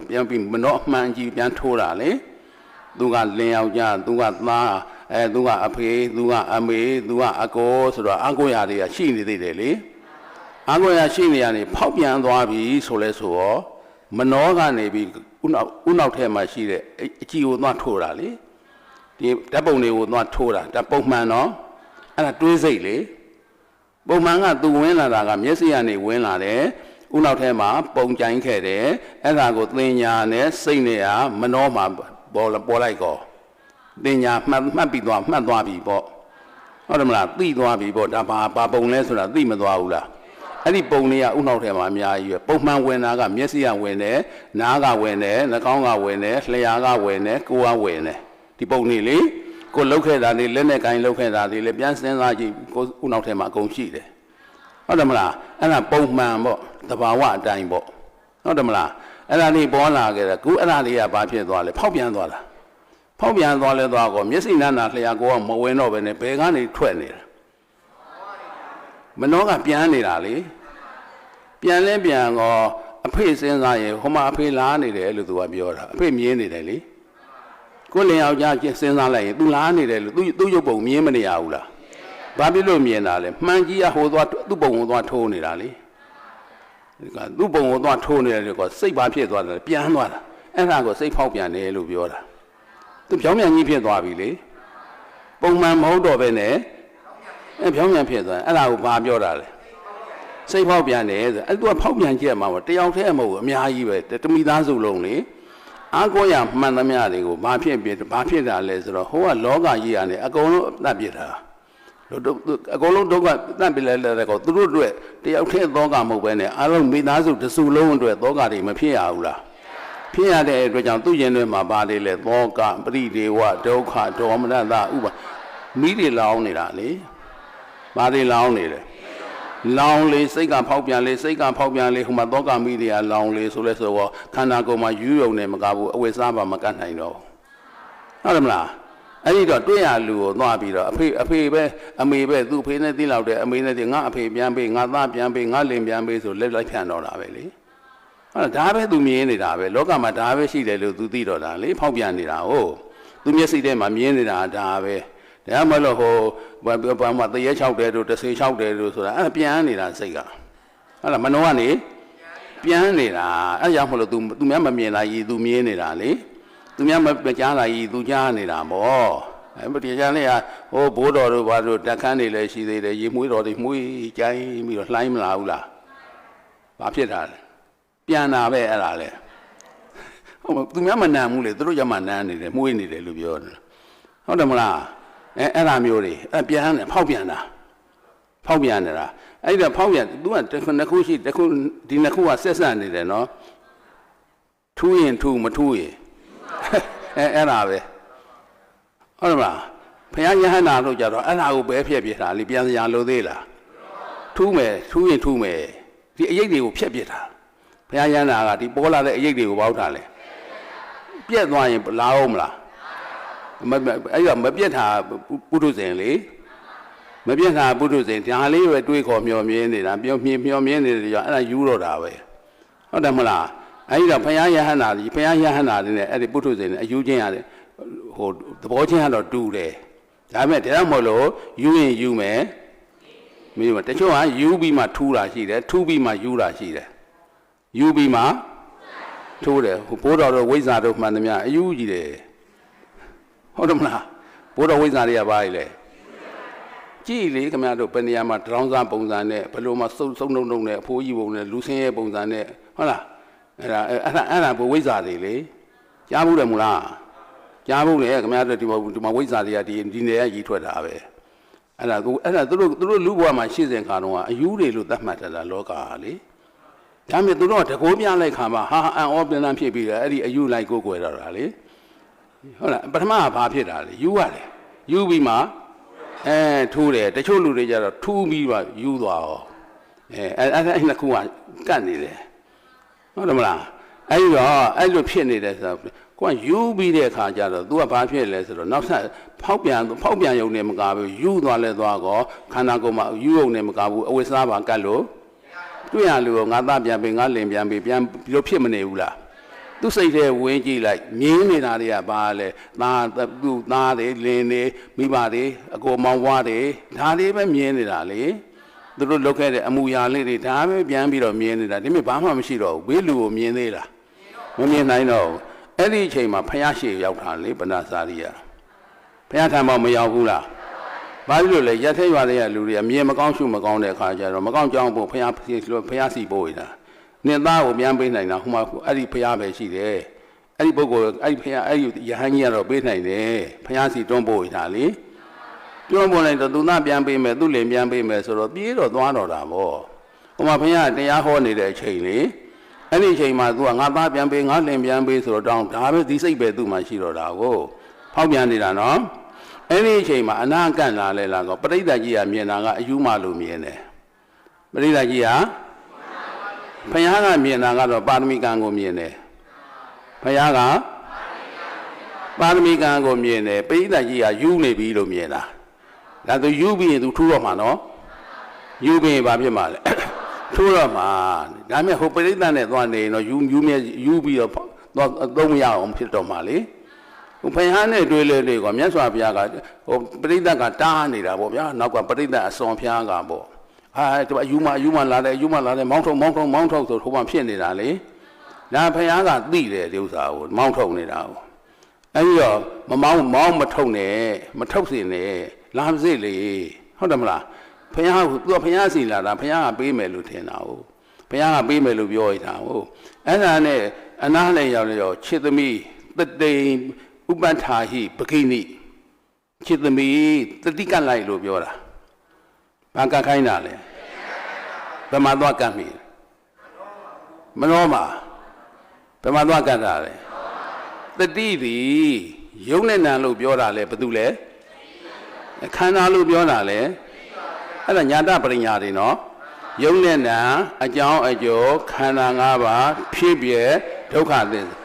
[SPEAKER 1] ပြန်ပြီးမနှောအမှန်ကြီးပြန်ထိုးတာလေသူကလင်ယောက်ျားသူကသားသူကအဖေသူကအမေသူကအကိုဆိုတော့အကိုရတွေကရှိနေသေးတယ်လေအကိုရရှိနေရနေဖောက်ပြန်သွားပြီဆိုလဲဆိုတော့မနှောကနေပြီးဥနောက်ထဲမှာရှိတဲ့အကြည့်ကိုသွားထိုးတာလေဒီဓာတ်ပုံတွေကိုသွားထိုးတာဒါပုံမှန်တော့အဲ့ဒါတွေးစိတ်လေပုံမှန်ကသူဝင်လာတာကမျက်စိကနေဝင်လာတယ်ဥနောက်ထဲမှာပုံကြိုင်းခဲ့တယ်အဲ့ဒါကိုသင်ညာနဲ့စိတ်နဲ့မနှောမှာပေါ်လိုက်ကောသင်ညာမှတ်ပြီးသွားမှတ်သွားပြီပေါ့ဟုတ်တယ်မလားသိသွားပြီပေါ့ဒါဘာပုံလဲဆိုတာသိမသွားဘူးလားအဲ့ဒီပုံတွေကဥနောက်ထဲမှာအများကြီးပဲပုံမှန်ဝင်တာကမျက်စိကဝင်တယ်နားကဝင်တယ်နှာခေါင်းကဝင်တယ်လျှာကဝင်တယ်ကိုယ်ကဝင်တယ်ဒီပုံတွေလေကိုလှုပ်ခဲ့တာတွေလက်နဲ့ကိုင်းလှုပ်ခဲ့တာတွေလည်းပြန်စဉ်းစားကြည့်ကိုဥနောက်ထဲမှာအကုန်ရှိတယ်ဟုတ်တယ်မလားအဲ့ဒါပုံမှန်ပေါ့တဘာဝအတိုင်းပေါ့ဟုတ်တယ်မလားအဲ့ဒါလေးပေါ်လာခဲ့တယ်ခုအဲ့ဒါလေးကဘာဖြစ်သွားလဲဖောက်ပြန်သွားတာဖောက်ပြန်သွားလဲသွားကောမျက်စိနာနာလျှာကိုကမဝင်တော့ဘဲနဲ့ဘယ်ကနေထွက်နေတာမနှောကပြန်နေတာလေပြန်လဲပြန်ကောအဖေစဉ်းစားရင်ဟိုမှာအဖေလားနေတယ်လို့သူကပြောတာအဖေမြင်နေတယ်လေကိုလင်ယောက်ျားစဉ်းစားလိုက်ရင် तू လားနေတယ်လို့ तू ရုပ်ပုံမြင်မနေရဘူးလားဘာဖြစ်လို့မြင်တာလဲမှန်ကြီးကဟိုသွားသူ့ပုံကိုသွားထိုးနေတာလေဒီကသူ့ပုံကိုသွားထိုးနေတယ်ကောစိတ်ဘာဖြစ်သွားတယ်ပြန်သွားတာအဲ့ဒါကိုစိတ်ဖောက်ပြန်တယ်လို့ပြောတာသူဖြောင်းပြန်ကြီးဖြစ်သွားပြီလေပုံမှန်မဟုတ်တော့ပဲနဲ့ဖြောင်းပြန်ဖြစ်သွားအဲ့ဒါကိုဘာပြောတာလဲစိတ်ဖောက်ပြန်တယ်ဆိုအဲ့သူကဖောက်ပြန်ကြည့်ရမှာပေါ့တယောက်တည်းမဟုတ်ဘူးအများကြီးပဲတမိသားစုလုံးလေအာကိုရမှန်သမျှတွေကိုဘာဖြစ်တာလဲဆိုတော့ဟိုကလောကကြီးကနေအကုန်လုံးအသက်ပြစ်တာ အကုန်လုံးဒုက္ခတန့်ပြလဲလဲကောသူတို့အတွက်တယောက်တည်းသောကမဟုတ်ပဲနဲ့အားလုံးမိသားစုတစုလုံးအတွက်သောကတွေမဖြစ်ရဘူးလားဖြစ်ရတဲ့အတွက်ကြောင့်သူ့ရင်ထဲမှာပါတယ်လေသောကပရိဒေဝဒုက္ခဒေါမနတဥပါမိတွေလောင်းနေတာလေဘာတွေလောင်းနေလဲလောင်းလေစိတ်ကဖောက်ပြန်လေစိတ်ကဖောက်ပြန်လေဟိုမှာသောကမိတွေကလောင်းလေဆိုလဲဆိုတော့ခန္ဓာကိုယ်မှာယူယုံနေမကဘူးအဝိစားပါမကတ်နိုင်တော့ဟုတ်တယ်မလားအဲ့ဒီတော့တွေ့ရလူကိုသွားပြီးတော့အဖေပဲအမေပဲသူ့ဖေနဲ့သိလောက်တယ်အမေနဲ့သိငါအဖေပြန်ပေးငါသားပြန်ပေးငါလင်ပြန်ပေးဆိုလက်လိုက်ဖြန့်တော့တာပဲလေဟုတ်ဒါပဲသူမြင်နေတာပဲလောကမှာဒါပဲရှိတယ်လို့သူသိတော့တာလေဖောက်ပြန်နေတာဟုတ်သူမျက်စိထဲမှာမြင်နေတာဒါပဲဒါမှမဟုတ်ဟိုဘာမှတရေ6တယ်တို့တဆေ6တယ်တို့ဆိုတာအဲ့ပြန်နေတာစိတ်ကဟုတ်လားမနှောကနေပြန်နေတာအဲ့ကြောင့်မလို့ तू များမမြင်လာကြီး तू မြင်နေတာလေသူများမကြားလာကြီးသူကြားနေတာပေါ့အဲ့ဒီကြားလေးကဟိုဘိုးတော်တို့ဘာတို့တက်ခန်းတွေလည်းရှိသေးတယ်ရေမွေးတော်တွေမွေးကြိုင်းပြီးတော့လှိုင်းမလာဘူးလားဘာဖြစ်တာလဲပြန်တာပဲအဲ့ဒါလေဟုတ်သူများမနမ်းဘူးလေသူတို့ကြမှာနမ်းနေတယ်မွေးနေတယ်လို့ပြောတယ်ဟုတ်တယ်မလားအဲ့ဒါမျိုးတွေအဲ့ပြန်တယ်ဖောက်ပြန်တာဖောက်ပြန်နေတာအဲ့ဒါဖောက်ပြန် तू ကတစ်ခုရှိတစ်ခုဒီနှစ်ခုကဆက်ဆက်နေတယ်နော်ထူးရင်ထူးမထူးရင်အဲ့ဒါပဲဟုတ်တယ်မလားဘုရားယဟန္တာတို့ကြတော့အဲ့ဒါကိုပဲဖြက်ပြတာလေပြန်စရာလိုသေးလားထူးမယ်ထူးရင်ထူးမယ်ဒီအရေးတွေကိုဖြက်ပြတာဘုရားယဟန္တာကဒီပေါ်လာတဲ့အရေးတွေကိုပေါက်တာလေပြက်သွားရင်လာအောင်မလားအဲ့ဒါမပြက်တာပုထုဇဉ်လေမပြက်တာပုထုဇဉ်ဒါလေးပဲတွေးခေါ်မျှော်မြင်နေတာမျှော်မြင်နေတယ်ကြောင့်အဲ့ဒါယူတော့တာပဲဟုတ်တယ်မလားအဲ့ဒါဘုရားယဟန္တာကြီးဘုရားယဟန္တာတွေနဲ့အဲ့ဒီပုထုဇဉ်နဲ့အယူချင်းရတယ်ဟိုသဘောချင်းကတော့တူတယ်ဒါပေမဲ့ဒါမှမဟုတ်လို့ယူရင်ယူမယ်မယူမတချို့ကယူပြီးမှထူးတာရှိတယ်ထူးပြီးမှယူတာရှိတယ်ယူပြီးမှထိုးတယ်ဟိုဘိုးတော်တို့ဝိဇ္ဇာတို့မှန်သမျှအယူကြီးတယ်ဟုတ်တယ်မလားဘိုးတော်ဝိဇ္ဇာတွေကဘာလဲကြည့်လေခင်ဗျားတို့ဘယ်နေရာမှာတရောင်းစားပုံစံနဲ့ဘယ်လိုမှစုံနှုံနဲ့အဖိုးကြီးပုံနဲ့လူဆင်းရဲပုံစံနဲ့ဟုတ်လားအဲ့ဒါဘဝိဇ္ဇာတွေလေကြားဘူးတယ်မလားကြားဘူးလေခင်ဗျားတို့ဒီမှာဝိဇ္ဇာတွေကဒီနေရာကြီးထွက်တာပဲအဲ့ဒါသူတို့လူဘဝမှာရှေ့စဉ်ခါတော့အယူတွေလို့သတ်မှတ်ထားတာလောကလေဒါပေမဲ့သူတို့ကတကိုးပြလိုက်ခါမှာဟာအံ့ဩပြန်ပြန်ဖြစ်ပြီးတယ်အဲ့ဒီအယူလိုက်ကိုကိုွယ်တော့တာလေဟုတ်လားပထမကဘာဖြစ်တာလဲယူရတယ်ယူပြီးမှထိုးတယ်တချို့လူတွေကြတော့ထူးပြီးတော့ယူသွားရောအဲ့နှစ်ခုကကတ်နေတယ်ဟုတ်တယ်မလားအဲ့တော့အဲ့လိုဖြစ်နေတယ်ဆိုတော့ကိုကယူပြီးတဲ့အခါကျတော့ तू ကဘာဖြစ်လဲဆိုတော့နောက်ဆက်ဖောက်ပြန်ရုံနဲ့မကဘူးယူသွားလဲသွားကောခန္ဓာကိုယ်မှာယူရုံနဲ့မကဘူးအဝိစားပါကတ်လို့တွေ့ရလို့ငါသားပြန်ပေးငါလင်ပြန်ပေးပြန်ပြီးလို့ဖြစ်မနေဘူးလားသူစိတ်ထဲဝင်ကြည့်လိုက်မြင်းနေတာတွေကဘာလဲသူ့သားတွေလင်တွေမိဘတွေအကိုမောင်ဝါးတွေဒါလေးပဲမြင်နေတာလေသူတို့လုပ်ခဲ့တဲ့အမူအရာလေးတွေဒါပဲပြန်ပြီးတော့မြင်နေတာဒီမဲ့ဘာမှမရှိတော့ဘူးဘေးလူကိုမြင်သေးလားမမြင်နိုင်တော့ဘူးအဲ့ဒီအချိန်မှာဖယားရှေ့ရောက်တာလေဗန္ဒစာရိယဖယားထံမှာမရောက်ဘူးလားဘာလို့လဲရက်ထဲရွာတွေကလူတွေကမြင်မကောင်းရှုမကောင်းတဲ့အခါကျတော့မကောင်းကြောင်းဖို့ဖယားစီပို့ရတာနင်သားကိုပြန်ပေးနိုင်တာဟိုမှာအဲ့ဒီဖယားပဲရှိတယ်အဲ့ဒီပုဂ္ဂိုလ်အဲ့ဒီဖယားအဲ့ဒီယဟန်ကြီးကတော့ပေးနိုင်တယ်ဖယားစီတွန်းပို့ရတာလေတွန်းပို့လိုက်တော့သူသားပြန်ပေးမယ်သူ့လင်ပြန်ပေးမယ်ဆိုတော့ပြေးတော့သွားတော့တာပေါ့ဟိုမှာဖယားတရားဟောနေတဲ့အချိန်လေအဲ့ဒီအချိန်မှာသူကငါသားပြန်ပေးငါလင်ပြန်ပေးဆိုတော့တောင်းဒါပဲဒီစိတ်ပဲသူ့မှာရှိတော့တာကိုဖောက်ပြန်နေတာနော်အဲ့ဒီအချိန်မှာအနာကန့်လာလဲလာတော့ပရိသတ်ကြီးကမြင်တာကအယူမလို့မြင်တယ်ပရိသတ်ကြီးကဘုရားကမြင်တာကတော့ပါရမီကံကိုမြင်တယ်ဘုရားကပါရမီကံကိုမြင်တယ်ပရိသတ်ကြီးကယူနေပြီလို့မြင်တာဒါသူယူပြီးရင်သူထူတော့မှာနော်ယူပြီးရင်ဘာဖြစ်မှာလဲထိုးတော့မှာဒါမဲ့ဟိုပရိသတ်နဲ့သွားနေရင်တော့ယူပြီးတော့သုံးမရအောင်ဖြစ်တော့မှာလေဟိုဘုရားနဲ့တွေ့လေလေကမြတ်စွာဘုရားကဟိုပရိသတ်ကတားနေတာပေါ့ဗျာနောက်ကပရိသတ်အစွန်ဖျားကပေါ့ဒီအယူမလာတယ်မောင်းထုတ်ဆိုဟိုမှာဖြစ်နေတာလေဒါဘုရားကသိတယ်ဒီဥစ္စာကိုမောင်းထုတ်နေတာကိုအဲဒီတော့မမောင်းမထုတ်နဲ့မထုတ်စေနဲ့လာမစေလေဟုတ်တယ်မလားဘုရားကသူကဘုရားစီလာတာဘုရားကပေးမယ်လို့ထင်တာဟုတ်ဘုရားကပေးမယ်လို့ပြောရတာဟုတ်အဲ့ဒါနဲ့အနားလည်းရောက်ရောခြေသမီးတတိဥပ္ပထာဟိပခိနိခြေသမီးတတိကလိုက်လို့ပြောတာ ဘာကခိုင်းတာလဲဘယ်မှာသွားကတ်မိမနှောမှာဘယ်မှာသွားကတ်တာလဲတတိသည်ယုံနဲ့နံလို့ပြောတာလဲဘာတူလဲခန္ဓာလို့ပြောတာလဲအဲ့ဒါညာတပရိညာတွေနော်ယုံနဲ့နံအကြောင်းအကျိုးခန္ဓာ၅ပါးဖြစ်ပြဒုက္ခသစ္စာ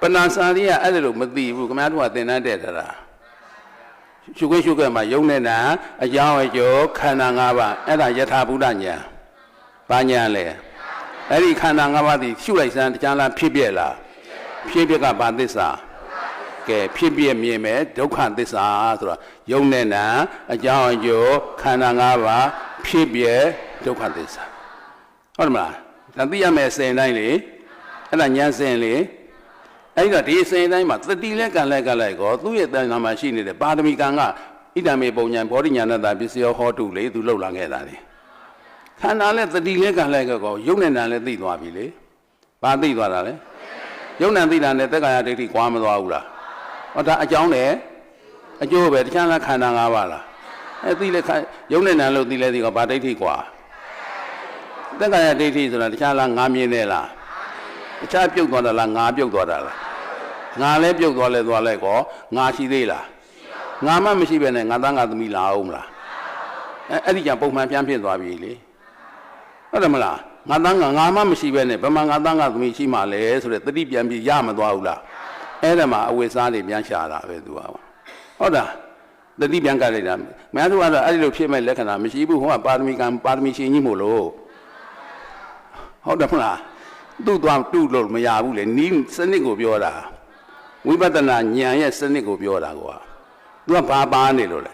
[SPEAKER 1] ပဏာစာရိယအဲ့ဒါလို့မသိဘူးခင်ဗျားတို့ကသင်တန်းတက်တာရှုခွင့်ရှုခွင့်မှာယုံနဲ့နံအကြောင်းအကျိုးခန္ဓာ၅ပါးအဲ့ဒါယထာဘုဒ္ဓညာဘာညာလဲအဲ့ဒီခန္ဓာ၅ပါးဒီရှုလိုက်စမ်းတရားလားဖြစ်ပြလားဖြစ်ပြကဘာသစ္စာကဲဖြစ်ပြမြင်မယ်ဒုက္ခသစ္စာဆိုတော့ယုံနဲ့နံအကြောင်းအကျိုးခန္ဓာ၅ပါးဖြစ်ပြဒုက္ခသစ္စာဟုတ်တယ်မလားဒါသိရမယ်စဉ်တိုင်းလေအဲ့ဒါဉာဏ်စဉ်လေအဲ့တော့ဒီစဉ်တိုင်းမှာသတိလက်ကံလက်ကလိုက်ကောသူ့ရဲ့တဏ္ဍာမှာရှိနေတဲ့ပါရမီကံကဣဒံမေပုံညာဘောဓိညာဏတပစ္စယောဟောတုလေသူလှုပ်လာခဲ့တာလေခန္ဓာနဲ့သတိလက်ကံလိုက်ကောယုံနဲ့နံလည်းသိသွားပြီလေဘာသိသွားတာလဲယုံနံသိတာနဲ့သက်ကာယဒိဋ္ဌိကွာမသွားဘူးလားဟောဒါအကြောင်းနဲ့အကျိုးပဲတခြားလားခန္ဓာ၅ပါးလားအဲ့သိလဲယုံနဲ့နံလို့သိလဲသိကောဘာဒိဋ္ဌိကွာသက်ကာယဒိဋ္ဌိဆိုတာတခြားလားငါမြင်နေလားတခြားပြုတ်သွားတာလားငါပြုတ်သွားတာလားငါလည်းပြုတ်သွားလဲသွားလဲကောငါရှိသေးလားငါမှမရှိပဲနဲ့ငါသားငါသမီးလာအောင်မလားအဲ့ဒီကြပုံမှန်ပြန်ဖြစ်သွားပြီလေဟုတ်တယ်မလားငါသားငါမှမရှိပဲနဲ့ဘယ်မှာငါသားငါသမီးရှိမှလဲဆိုတဲ့တတိပြန်ပြီးရမသွားဘူးလားအဲ့ဒါမှအဝိစားတွေပြန်ရှာတာပဲသူကဟုတ်တာတတိပြန်ကလိုက်တာမင်းတို့ကတော့အဲ့ဒီလိုဖြစ်မဲ့လက္ခဏာမရှိဘူးဟိုကပါရမီကံပါရမီရှင်ကြီးမို့လို့ဟုတ်တယ်မလားသူ့သွားတူလို့မရဘူးလေနီးစနစ်ကိုပြောတာဝိပဿနာဉာဏ်ရဲ့စနစ်ကိုပြောတာကွာသူကဘာပါနေလို့လဲ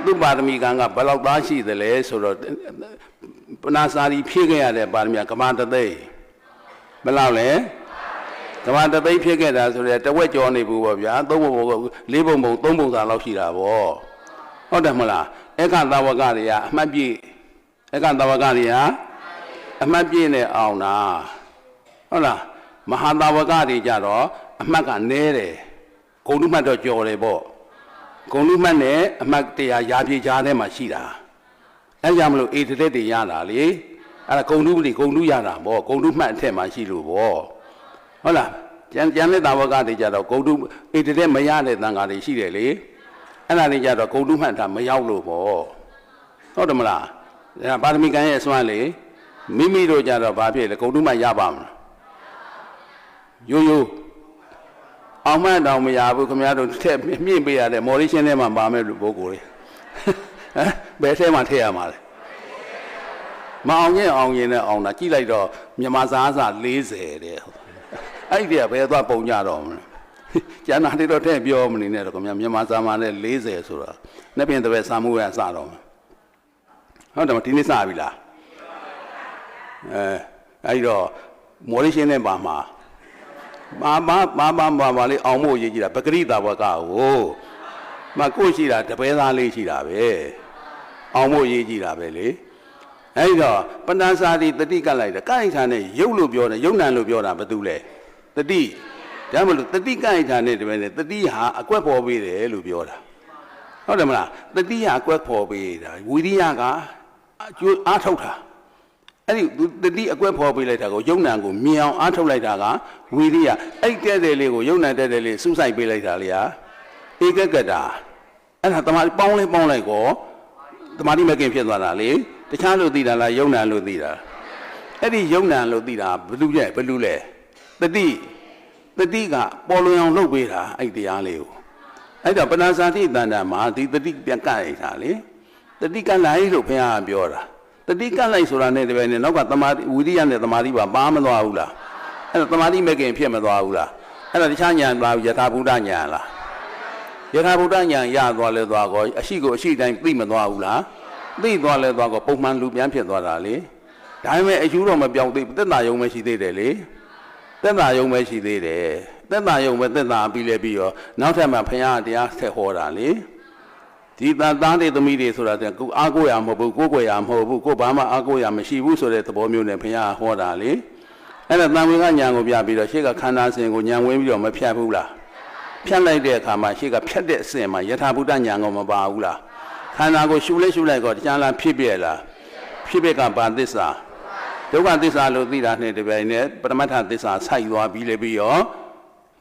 [SPEAKER 1] သူ့ပါရမီကံကဘယ်လောက်သားရှိသလဲဆိုတော့ပဏာစာရီဖြည့်ခဲ့ရတဲ့ပါရမီကမ္ဘာတသိဘယ်လောက်လဲကမ္ဘာတသိဖြည့်ခဲ့တာဆိုတော့တဝက်ကျော်နေဘူးပေါ့ဗျာ၃ပုံ၄ပုံ၃ပုံစာလောက်ရှိတာပေါ့ဟုတ်တယ်မလားဧကသဝကတွေကအမှတ်ပြည့်ဧကသဝကတွေကအမှတ်ပြည့်နဲ့အောင်တာဟုတ်လားမဟာသဝကတွေကြတော့အမှတ်ကနည်းတယ်ဂုဏ်ဓုမှတ်တော့ကျော်တယ်ပေါ့ဂုဏ်ဓုမှတ်နဲ့အမှတ်တရားရာပြေချားထဲမှာရှိတာအဲကြောင့်မလို့ဧတလက်တွေရတာလေအဲ့ဒါဂုဏ်ဓုတွေဂုဏ်ဓုရတာပေါ့ဂုဏ်ဓုမှတ်အထက်မှာရှိလို့ပေါ့ဟုတ်လားကျန်တဲ့သဝကတွေကြတော့ဂုဏ်ဓုဧတလက်မရတဲ့သံဃာတွေရှိတယ်လေအဲ့ဒါတွေကြတော့ဂုဏ်ဓုမှတ်တာမရောက်လို့ပေါ့ဟုတ်တယ်မလားဒါပါရမီကံရဲ့အစွမ်းလေမိမိတို့ကြတော့ဘာဖြစ်လဲဂုဏ်ဓုမှရပါမလားရိုးရိုးအောင်မှတောင်မရဘူးခင်ဗျားတို့ထက်မြင့်ပေးရတဲ့မော်ရီရှင်းထဲမှာပါမဲ့လူပုဂ္ဂိုလ်တွေဟမ်ဘယ်ထဲမှာထည့်ရမှာလဲမအောင်ရင်အောင်ရင်နဲ့အောင်တာကြည့်လိုက်တော့မြန်မာစား40တဲ့အဲ့ဒီကဘယ်သွားပုံကြတော့မလဲကျန်တာတွေတော့ထည့်ပြောမနေနဲ့တော့ခင်ဗျာမြန်မာစားမှာနဲ့40ဆိုတာနှစ်ပြင်တစ်ပည့်စာမှုရစတော့ဟုတ်တယ်မဒီနေ့စပြီလားအဲ့တော့မော်ရီရှင်းထဲပါမှာမာလေးအောင်မို့ရေးကြည့်တာပဂရိတာဘကကိုမကိုရှိတာတပည့်သားလေးရှိတာပဲအောင်မို့ရေးကြည့်တာပဲလေအဲ့တော့ပဏ္ဏစာတိတတိကလိုက်တာကိုက်ထာနဲ့ရုပ်လို့ပြောတယ်ရုပ်နံလို့ပြောတာဘာတူလဲတတိဒါမှမဟုတ်တတိကိုက်ထာနဲ့တပည့်နဲ့တတိဟာအကွက်ပေါ်ပေးတယ်လို့ပြောတာဟုတ်တယ်မလားတတိဟာအကွက်ပေါ်ပေးတာဝိရိယကအကျိုးအားထုတ်တာအဲ့ဒီတတိအကွက်ဖော်ပေးလိုက်တာကိုယုံနံကိုမြင်အောင်အားထုတ်လိုက်တာကဝီရိယအဲ့တဲ့တဲ့လေးကိုယုံနံတဲ့တဲ့လေးစူးစိုက်ပေးလိုက်တာလေဟာဧကကတာအဲ့ဒါတမာပေါင်းလိုက်ကောတမာတိမကင်ဖြစ်သွားတာလေတခြားလို့သိတာလားယုံနံလို့သိတာအဲ့ဒီယုံနံလို့သိတာဘလူလဲတတိကပေါ်လွင်အောင်လုပ်ပေးတာအဲ့တရားလေးကိုအဲ့တော့ပဏာစာတိတန်တာမှာဒီတတိပြန်ကလိုက်တာလေတတိကလိုက်လို့ဘုရားပြောတာတတိကလိုက်ဆိုတာနဲ့တပည့်နဲ့နောက်ကသမာဓိဝိရိယနဲ့သမာဓိပါမသွားဘူးလားအဲ့တော့သမာဓိမဲ့ခင်ဖြစ်မသွားဘူးလားအဲ့တော့တခြားညာသွားယထာဘုဒ္ဓညာလားယထာဘုဒ္ဓညာရသွားလဲသွားကောအရှိကိုအရှိတိုင်းသိမသွားဘူးလားသိသွားလဲသွားကောပုံမှန်လူပြန်ဖြစ်သွားတာလေဒါပေမဲ့အယူတော့မပြောင်းသေးဘူးသက်သာယုံပဲရှိသေးတယ်လေသက်သာယုံပဲရှိသေးတယ်သက်သာယုံပဲသက်သာပြီးလဲပြီးရောနောက်ထပ်မှဘုရားတရားဆက်ဟောတာလေဒီသားတွေသမီးတွေဆိုတာကိုအားကိုးရမဟုတ်ဘူးကိုယ်ကိုယ်ရမဟုတ်ဘူးကိုဘာမှအားကိုးရမရှိဘူးဆိုတဲ့သဘောမျိုးနဲ့ဘုရားဟောတာလေအဲ့ဒါတန်ဝင်ကညာကိုပြပြီးတော့ရှေ့ကခန္ဓာစဉ်ကိုညာဝင်ပြီးတော့မဖြတ်ဘူးလားဖြတ်လိုက်တဲ့အခါမှာရှေ့ကဖြတ်တဲ့အစဉ်မှာယထာဘုဒ္ဓညာကိုမပါဘူးလား ခန္ဓာကိုရှုလိုက်ကောတရားလားဖြစ်ပြလားဖြစ်ပြကဘာသစ္စာဒုက္ခသစ္စာလို့သိတာနဲ့တပြိုင်နက်ပရမတ္ထသစ္စာဆိုက်သွားပြီးလေပြီးရော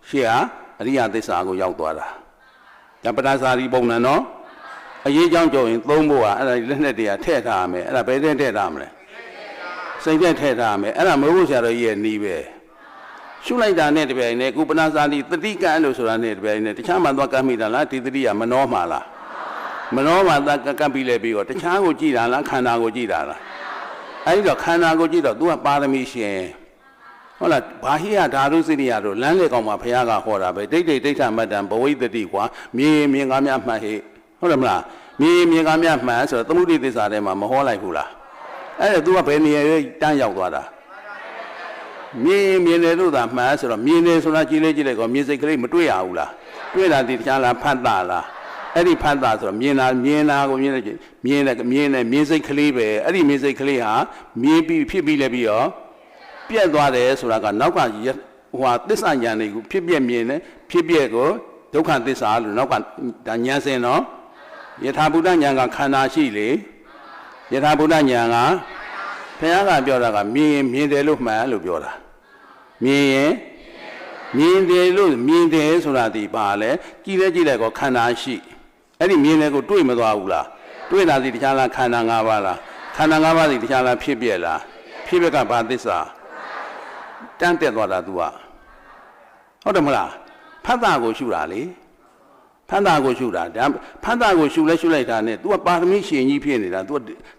[SPEAKER 1] ရှေ့ဟာအရိယသစ္စာကိုရောက်သွားတာဒါပဋ္ဌာစာရီပုံနဲ့နော်အရေးကြောင်းကြောရင်သုံးဖို့ကအဲ့ဒါလက်နဲ့တရားထည့်ထားရမယ်အဲ့ဒါဘယ်တဲ့ထည့်ထားမလဲစိတ်နဲ့ထည့်ထားရမယ်အဲ့ဒါမဟုတ်ဘူးဆရာတော်ကြီးရဲ့နီးပဲရှုလိုက်တာနဲ့တပြိုင်နက်ကုပနာစာရီတတိကံလို့ဆိုတာနဲ့တပြိုင်နက်တခြားမှသွားကမ်းမိတာလားဒီတတိကမနှောမှာလားမနှောမှာကပ်ပြီးလဲပြီးတော့တခြားကိုကြည်တာလားခန္ဓာကိုကြည်တာလားအဲ့ဒီတော့ခန္ဓာကိုကြည်တော့ तू ကပါရမီရှင်ဟုတ်လားဘာဟိယဓာတုစိရိယတို့လမ်းလေကောင်မှာဘုရားကဟောတာပဲဒိဋ္ဌိဒိဋ္ဌမတ္တံဘဝိတ္တိကွာမြင်ကားများမှတ်ဟိဟုတ်တယ်မလားမြင်ကားများမှတ်ဆိုတော့သမုဒိသစ္စာထဲမှာမဟောလိုက်ဘူးလားအဲ့ဒါ तू ကဘယ်နေရာတန်းရောက်သွားတာမြင်တယ်လို့သာမှတ်ဆိုတော့မြင်တယ်ဆိုတာကြည်လိုက်ကောမြင်စိတ်ကလေးမတွေ့ရဘူးလားတွေ့တာဒီတခြားလားဖတ်တာလားအဲ့ဒီဖတ်တာဆိုတော့မြင်တာကိုမြင်တယ်မြင်စိတ်ကလေးပဲအဲ့ဒီမြင်စိတ်ကလေးဟာမြင်ပြီးဖြစ်ပြီးလဲပြီးရောပြက်သွားတယ်ဆိုတာကနောက်ကဟိုသစ္စာဉာဏ်တွေကိုဖြစ်ပြက်မြင်တယ်ဖြစ်ပြက်ကိုဒုက္ခသစ္စာလို့နောက်ကဒါဉာဏ်စင်နော်ယထာဘုဒ္ဓဉာဏ်ကခန္ဓာရှိလေယထာဘုဒ္ဓဉာဏ်ကဘုရားကပြောတာကမြင်တယ်လို့မှန်လို့ပြောတာမြင်တယ်လို့မြင်တယ်ဆိုတာဒီပါလဲကြည့်လိုက်ကောခန္ဓာရှိအဲ့ဒီမြင်တယ်ကိုတွေ့မသွားဘူးလားတွေ့တာစီတခြားလားခန္ဓာ၅ပါးလားခန္ဓာ၅ပါးစီတခြားလားဖြစ်ပြက်လားဖြစ်ပြက်ကဘာသစ္စာတန်းတက်သွားတာ तू ကဟုတ်တယ်မလားဖတ်တာကိုရှုတာလေဖတ်တာကိုရှုတာဒါဖတ်တာကိုရှုလိုက်တာနဲ့ तू ကပါရမီရှင်ကြီးဖြစ်နေတာ तू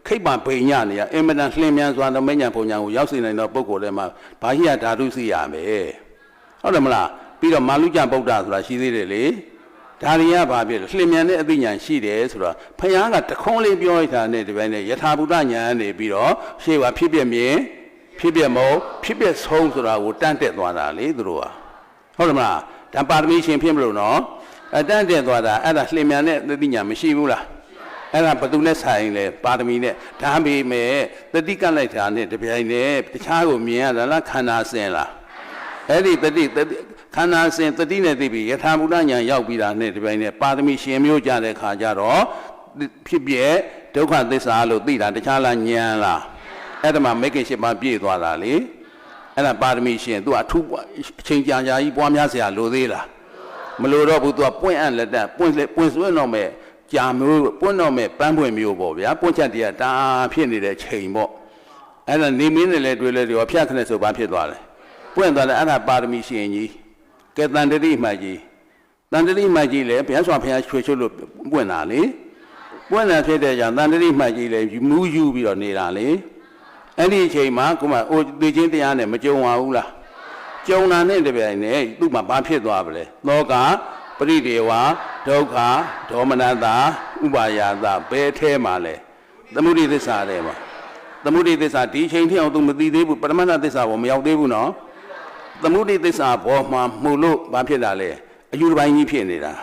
[SPEAKER 1] ခိတ်ပါဘိညာနေရအင်မတန်လှင်မြန်စွာတော့မဉ္ဇဉ်ပုံညာကိုရောက်စေနိုင်တော့ပုဂ္ဂိုလ်တွေမှာဘာဟိယဓာတုသိရမယ်ဟုတ်တယ်မလားပြီးတော့မာလုကျဗုဒ္ဓဆိုတာရှိသေးတယ်လေဒါရီကဘာဖြစ်လဲလှင်မြန်တဲ့အသိဉာဏ်ရှိတယ်ဆိုတော့ဖယားကတခွန်းလေးပြောလိုက်တာနဲ့ဒီပိုင်းနဲ့ယထာဘုဒ္ဓဉာဏ်ကနေပြီးတော့ရှေ့ကဖြစ်ပြမြင်ဖြစ်ပြမဟုတ်ဖြစ်ပြဆုံးဆိုတာကိုတန်းတက်သွားတာလေသူတို့ကဟုတ်တယ်မလားဒါပါရမီရှင်ဖြစ်မလို့နော်တန်းတက်သွားတာအဲ့ဒါလှင်မြန်တဲ့အသိဉာဏ်မရှိဘူးလားအဲ့ဒါဘယ်သူနဲ့ဆိုင်လဲပါရမီနဲ့ဒါပေမဲ့တတိကလိုက်တာနဲ့ဒီပိုင်းနဲ့တခြားကိုမြင်ရတာလားခန္ဓာစင်လားအဲ့ဒီတတိခန္ဓာစင်တတိနဲ့သိပြီးယထာဘုဒ္ဓဉာဏ်ရောက်ပြီးတာနဲ့ဒီပိုင်းနဲ့ပါရမီရှင်မျိုးကြတဲ့ခါကျတော့ဖြစ်ပြဒုက္ခသစ္စာလို့သိတာတခြားလားဉာဏ်လားအဲ့ဒါမှမိခင်ရှိမှပြည့်သွားတာလေအဲ့ဒါပါရမီရှင် तू အထူးအချိန်ကြာကြီးပွားများเสียလိုသေးလားမလိုတော့ဘူး तू ပွင့်အံ့လက်တက်ပွင့်စွဲတော့မဲ့ကြာမျိုးပွင့်တော့မဲ့ပန်းပွင့်မျိုးပေါ့ဗျာပွင့်ချက်တည်းကတာဖြစ်နေတဲ့ချိန်ပေါ့အဲ့ဒါနေမင်းနဲ့လည်းတွေ့လဲရောဖြတ်ခနဲ့ဆိုဘာဖြစ်သွားလဲပွင့်သွားတယ်အဲ့ဒါပါရမီရှင်ကြီးကဲတန်တတိမှကြီးလေဘုရားစွာဘုရားချွေချွတ်လို့ပွင့်တာလေပွင့်တာဖြစ်တဲ့ကြောင့်တန်တတိမှကြီးလေမူးယူပြီးတော့နေတာလေအဲ့ဒီအချိန်မှာကိုမအိုသိချင်းတရားနဲ့မကြုံပါဘူးလားကြုံတာနဲ့တပြိုင်နက်သူ့မှာဘာဖြစ်သွားပါလဲသောကပရိဒေဝဒုက္ခဒေါမနတာဥပါယတာဘယ်ထဲမှာလဲသမုဒိသစ္စာထဲမှာသမုဒိသစ္စာဒီအချိန်ထိအောင်သူမသိသေးဘူးပရမတ္ထသစ္စာဘောမရောက်သေးဘူးနော်သမုဒိသစ္စာဘောမှာမှုလို့ဘာဖြစ်တာလဲအယူတစ်ပိုင်းကြီးဖြစ်နေတာ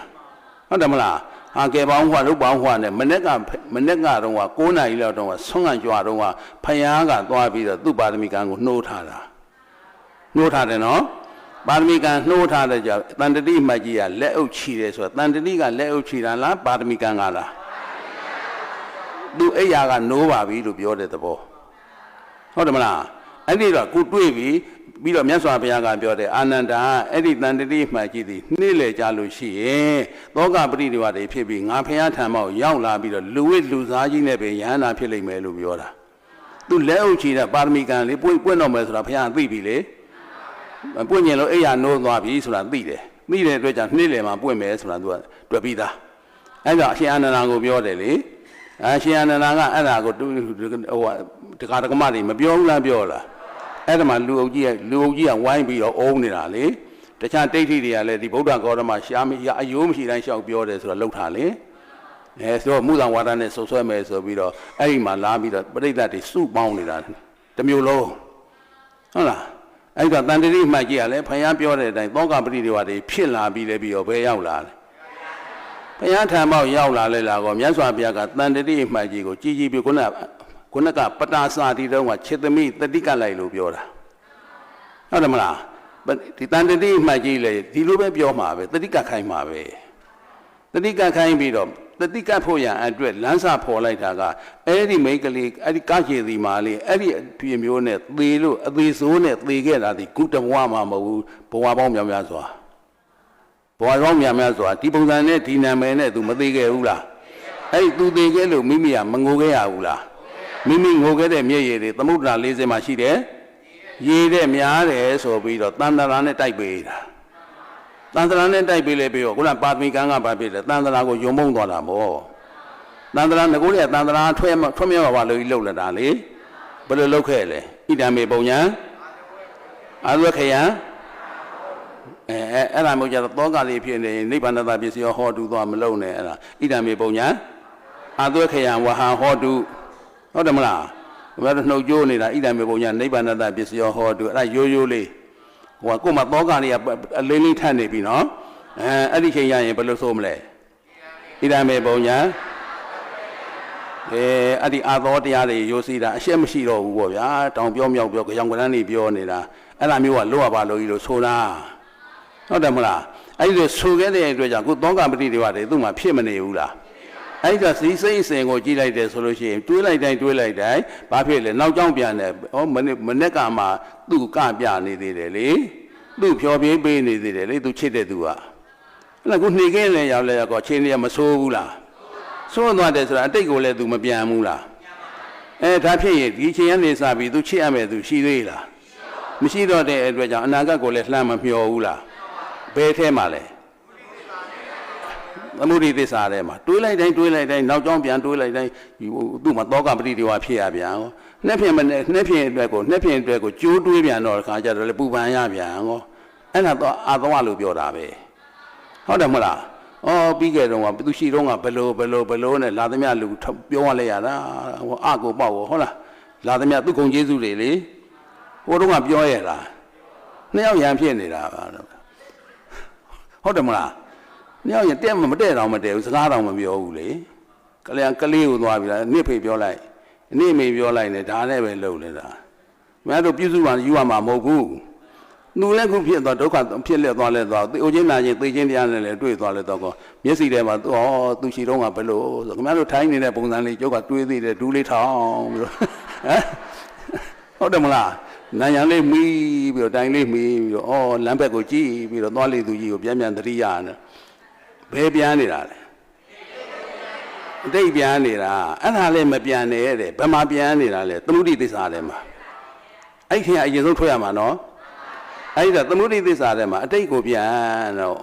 [SPEAKER 1] ဟုတ်တယ်မလားဟာကဲပေါင်းဟွာလုတ်ပေါင်းဟွာနဲ့မနေ့ကတော့9နာရီလောက်တော့ဆွမ်းခံကြွားတော့ဖယားကသွားပြီးတော့သူ့ပါရမီကံကိုနှိုးထားတယ်နော်ပါရမီကံနှိုးထားတဲ့ကြောင့်တန်တတိမကြီးကလက်အုပ်ချီတယ်ဆိုတော့တန်တတိကလက်အုပ်ချီတာလားပါရမီကံကလားသူအိယာကနိုးပါပြီလို့ပြောတဲ့သဘောဟုတ်တယ်မလားအဲ့ဒီတော့ကိုတွေးပြီးတော့မြတ်စွာဘုရားကပြောတယ်အာနန္ဒာအဲ့ဒီတန်တတိမှကြီးသည်နှိမ့်လေကြလို့ရှိရင်သောကပရိဒေဝတွေဖြစ်ပြီးငါဘုရားထံမှာရောက်လာပြီးတော့လူဝိလူစားကြီးနဲ့ပဲယဟန္တာဖြစ်လိမ့်မယ်လို့ပြောတာသူလက်အုပ်ချီတဲ့ပါရမီကံလေးပွင့်တော့မယ်ဆိုတာဘုရားသိပြီလေပွင့်ရင်လို့အိယာနိုးသွားပြီဆိုတာသိတဲ့အတွက်ကြောင့်နှိမ့်လေမှာပွင့်မယ်ဆိုတာသူကတွေ့ပြီးသားအဲ့တော့အရှင်အာနန္ဒာကိုပြောတယ်လေအရှင်အာနန္ဒာကအဲ့ဒါကိုဟိုတက္ကမတွေမပြောဘူးလားပြောလားအဲ့ဒါမှလူအုပ်ကြီးကဝိုင်းပြီးတော့အုံးနေတာလေတခြားတိဋ္ဌိတွေကလည်းဒီဗုဒ္ဓဂေါတမရှားမရအယိုးမရှိတိုင်းလျှောက်ပြောတယ်ဆိုတော့လှုပ်တာလေဆိုတော့မူသံဝါဒနဲ့ဆုပ်ဆွဲမယ်ဆိုပြီးတော့အဲ့ဒီမှာလာပြီးတော့ပရိသတ်တွေစုပေါင်းနေတာတမျိုးလုံးဟုတ်လားအဲ့တော့တန်တတိမှတ်ကြီးကလည်းဘုရားပြောတဲ့အတိုင်းသောကပရိဒေဝတွေဖြစ်လာပြီးလည်းပြီးတော့ဘယ်ရောက်လာလဲဘုရားထံမောက်ရောက်လာလဲလားကောမြတ်စွာဘုရားကတန်တတိမှတ်ကြီးကိုကြည်ပြီးခုနကပတာစာတိတုံးကခြေသမီးတတိကလိုက်လို့ပြောတာဟုတ်တယ်မလားဒီတန်တတိမှတ်ကြီးလေဒီလိုပဲပြောမှာပဲတတိကခိုင်းမှာပဲတတိကခိုင်းပြီးတော့တ တိကတ်ဖို့ရန်အတွက်လမ်းစာဖော်လိုက်တာကအဲ့ဒီမိန်းကလေးအဲ့ဒီကားချေစီမာလေးအဲ့ဒီအဖြစ်မျိုးနဲ့သေလို့အသေးဆိုးနဲ့သေခဲ့တာဒီကုတဘဝမှာမဟုတ်ဘူးဘဝပေါင်းများများစွာဘဝပေါင်းများများစွာဒီပုံစံနဲ့ဒီနာမည်နဲ့သူမသေးခဲ့ဘူးလားအဲ့ဒီသူသေခဲ့လို့မိမိကမငိုခဲ့ရဘူးလားမိမိငိုခဲ့တဲ့မျက်ရည်တွေသမုဒ္ဒရာ40မှာရှိတယ်ရေတဲ့များတယ်ဆိုပြီးတော့တန်တရာနဲ့တိုက်ပေးတာတန်တရာနဲ့တိုက်ပေးလေပြီးတော့ခုနပါသမီကံကဘာဖြစ်လဲတန်တရာကိုယုံမုံသွားတာမို့တန်တရာငကိုလေးကတန်တရာထွက်မြောက်ပါလို့လှုပ်လာတာလေဘယ်လိုလှုပ်ခဲ့လဲဣဒံမေပုံညာအာသဝခယံအဲ့ဒါမျိုးကြတော့တောကလေးဖြစ်နေနိဗ္ဗာန်တပစ္စည်းဟောတုသွားမလုံနဲ့အဲ့ဒါဣဒံမေပုံညာအာသဝခယံဝဟံဟောတုဟုတ်တယ်မလားဘယ်တော့နှုတ်ကြိုးနေတာဣဒံမေပုံညာနိဗ္ဗာန်တပစ္စည်းဟောတုအဲ့ဒါရိုးရိုးလေးဟိုကကိုယ်မှာတောကလေးကအလင်းလေးထပ်နေပြီနော်အဲ့ဒီချိန်ရရင်ဘယ်လိုဆိုမလဲဣဒံမေပုံညာအဲ့ဒီအာသောတရားတွေရိုးစီးတာအရှက်မရှိတော့ဘူးပေါ့ဗျာတောင်ပြောမြောက်ပြောကြောင်ကရန်းနေပြောနေတာအဲ့ဒါမျိုးကလောရပါလို့ကြီးလို့ဆိုတာဟုတ်တယ်မလားအဲ့ဒီလိုဆိုခဲ့တဲ့အတွက်ကြောင့်ကိုသောကပတိတွေကသူ့မှာဖြစ်မနေဘူးလားအဲ့ဒါစီစိတ်အစဉ်ကိုကြည့်လိုက်တယ်ဆိုလို့ရှိရင်တွေးလိုက်တိုင်းဘာဖြစ်လဲနောက်ကြောင်းပြန်တယ်ဟောမနေ့ကမှသူ့ကပြနေသေးတယ်လေသူ့ဖြောပြင်းပေးနေသေးတယ်လေသူချစ်တဲ့သူကအဲ့ဒါကိုနှိမ့်ခင်းလဲရောက်လဲကောအချင်းတွေကမဆိုးဘူးလားဆိုးသွားတယ်ဆိုတာအတိတ်ကိုလည်းသူမပြန်ဘူးလားဒါဖြစ်ရင်ဒီချင်းကနေစပြီးသူချစ်ရမယ်သူရှိသေးလားမရှိတော့တဲ့အတွက်ကြောင့်အနာဂတ်ကိုလည်းလှမ်းမမျှော်ဘူးလားဘယ်ထဲမှာလဲသမုဒိသစ္စာထဲမှာတွေးလိုက်တိုင်းနောက်ကြောင်းပြန်တွေးလိုက်တိုင်းသူ့မှာတောကပတိတွေဝဖြစ်ရပြန်ဟောနှစ်ဖြင့်အတွက်ကိုကြိုးတွေးပြန်တော့ခါကြတော့လေပူပန်ရပြန်ဟောအဲ့ဒါတော့အာသဝလို့ပြောတာပဲဟုတ်တယ်မဟုတ်လားပြီးခဲ့တော့ကသူရှိတော့ကဘလို့နဲ့လာသမျှလူပြောရလဲရတာဟောအကိုပေါ့ဟုတ်လားလာသမျှသူ့ဂုဏ်ကျေးဇူးတွေလေဟိုတော့ကပြောရတာနှစ်ယောက်ရန်ဖြစ်နေတာပါဟုတ်တယ်မလားနှစ်ယောက်ရတဲ့မတဲ့တော့မတဲ့ဘူးစကားတော့မပြောဘူးလေကလေးကိုသွားပြီလားနှစ်ဖေပြောလိုက်နေ့မေပြောလိုက်နေဒါနဲ့ပဲလှုပ်နေတာမင်းတို့ပြုစုပါယူရမှာမဟုတ်ဘူးသူလည်းခုဖြစ်သွားဒုက္ခဖြစ်လက်သွားလဲသွားအိုချင်းနာချင်းသိချင်းတရားနဲ့လည်းတွေ့သွားလဲတော့ကောမျက်စိထဲမှာသူရှိတော့ကဘယ်လိုဆိုခင်ဗျားတို့ထိုင်းနေတဲ့ပုံစံလေးကျုပ်ကတွေးသေးတယ်ဒူးလေးထောင်းပြီးတော့ဟုတ်တယ်မလားနိုင်ရန်လေးမီးပြီးတော့တိုင်လေးမီးပြီးတော့လမ်းဘက်ကိုကြည့်ပြီးတော့သွားလေသူကြီးကိုပြန်သတိရနေဘယ်ပြန်နေတာလဲအတိတ်ပြန်နေတာအဲ့ဒါလည်းမပြန်နဲ့တဲ့ဘယ်မှာပြန်နေတာလဲသမုဒိသစ္စာထဲမှာအဲ့ဒီအရင်ဆုံးထွက်ရမှာနော်အဲ့ဒါသမုဒိသစ္စာထဲမှာအတိတ်ကိုပြန်တော့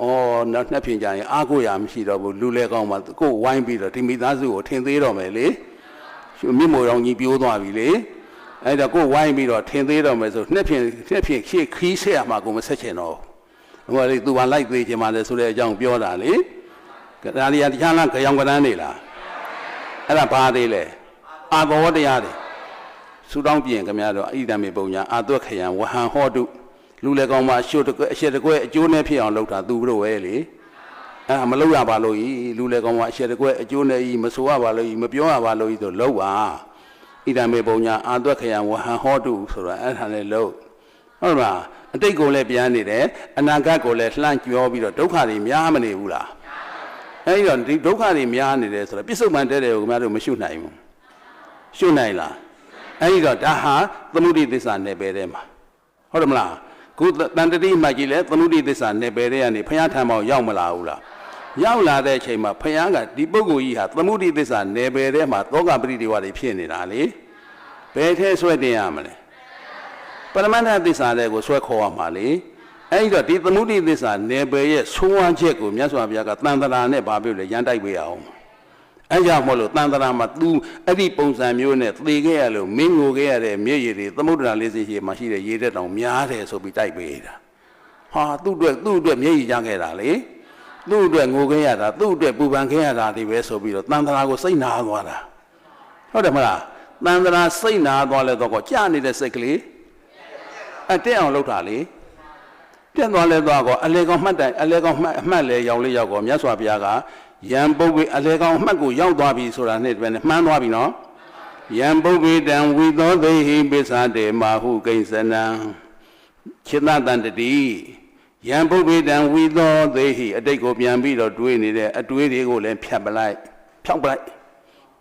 [SPEAKER 1] နောက်နှစ်ဖြင့်ကြရင်အားကိုးရမရှိတော့ဘူးလူလဲကောင်းမှကိုယ်ဝိုင်းပြီးတော့ဒီမိသားစုကိုထင်သေးတော့မယ်လေမြင့်မို့ရောင်ကြီးပြိုးသွားပြီလေအဲ့ဒါကိုယ်ဝိုင်းပြီးတော့ထင်သေးတော့မယ်ဆိုနှစ်ဖြင့်ရှေ့ခီးဆက်ရမှာကိုမဆက်ချင်တော့ဟိုလေသူကလိုက်သေးချင်ပါလေဆိုတဲ့အကြောင်းပြောတာလေဒါလျာတရားလားကြောင်ကရန်းနေလားအဲ့ဒါဘာသေးလဲအာဘောတရားတွေဆူတောင်းပြင်ခင်ဗျားတို့ဣဒံမေပုံညာအာသွက်ခယံဝဟံဟောတုလူလေကောင်းမှာအရှက်တကွဲအကျိုးနဲ့ဖြစ်အောင်လုပ်တာသူတို့ပဲလေအဲ့ဒါမလုပ်ရပါလို့ဤလူလေကောင်းမှာအရှက်တကွဲအကျိုးနဲ့ဤမဆိုရပါလို့ဤမပြောရပါလို့ဤဆိုလုပ်ပါဣဒံမေပုံညာအာသွက်ခယံဝဟံဟောတုဆိုတာအဲ့ဒါလည်းလုပ်ဟုတ်လားအတိတ်ကိုလည်းပြန်နေတယ်အနာဂတ်ကိုလည်းလှမ်းကြောပြီးတော့ဒုက္ခတွေများမနေဘူးလားအဲဒီတော့ဒီဒုက္ခတွေများနေတယ်ဆိုတော့ပြစ္ဆုတ်မှန်တဲ့ကိုခင်ဗျားတို့မရှုနိုင်ဘူးရှုနိုင်လားအဲဒီတော့ဒါဟာသမုဒိသစ္စာနယ်ပယ်ထဲမှာဟုတ်တယ်မလားခုတန်တတိမှတ်ကြီးလဲသမုဒိသစ္စာနယ်ပယ်ထဲကနေဘုရားထံမှာရောက်မလာဘူးလားရောက်လာတဲ့အချိန်မှာဘုရားကဒီပုဂ္ဂိုလ်ကြီးဟာသမုဒိသစ္စာနယ်ပယ်ထဲမှာသောကပရိဒေဝတွေဖြစ်နေတာလေဘယ်ထဲဆွဲတင်ရမလဲပရမတ္ထသစ္စာတွေကိုဆွဲခေါ်ရမှာလေအဲ့ဒီတော့ဒီသမုဒိသစ္စာနယ်ပယ်ရဲ့ဆိုးဝါးချက်ကိုမြတ်စွာဘုရားကတန်တရာနဲ့ဗာပြုလဲရန်တိုက်ပေးအောင်အဲ့ကြောင့်မို့လို့တန်တရာမှာ तू အဲ့ဒီပုံစံမျိုးနဲ့သေခဲ့ရလို့မင်းငိုခဲ့ရတဲ့မျက်ရည်တွေသမုဒ္ဒရာလေးစီရှိမှရှိတဲ့ရေတက်တောင်များတယ်ဆိုပြီးတိုက်ပေးတာဟာသူ့အတွက်မျက်ရည်ကြခဲ့တာလေသူ့အတွက်ငိုခဲ့ရတာသူ့အတွက်ပူပန်ခဲ့ရတာဒီပဲဆိုပြီးတော့တန်တရာကိုစိတ်နာသွားတာဟုတ်တယ်မလားတန်တရာစိတ်နာသွားလဲတော့ကြာနေတဲ့စိတ်ကလေးတက်အောင်လုပ်တာလေတက်သွားလဲသွားကောအလေကောင်မှတ်တိုင်အလေကောင်မှတ်လဲရောက်လေရောက်ကောမြတ်စွာဘုရားကယံပုဂ္ဂိအလေကောင်မှတ်ကိုရောက်သွားပြီဆိုတာနဲ့တည်းနဲ့မှန်းသွားပြီနော်ယံပုဂ္ဂိတံဝိသောသိဟိပိသတေမာဟုကိဉ္စနံခြေတတန္တတိယံပုဂ္ဂိတံဝိသောသိဟိအတိတ်ကိုပြန်ပြီးတော့တွေးနေတဲ့အတွေးတွေကိုလည်းဖြတ်ပလိုက် ဖြောက်ပလိုက်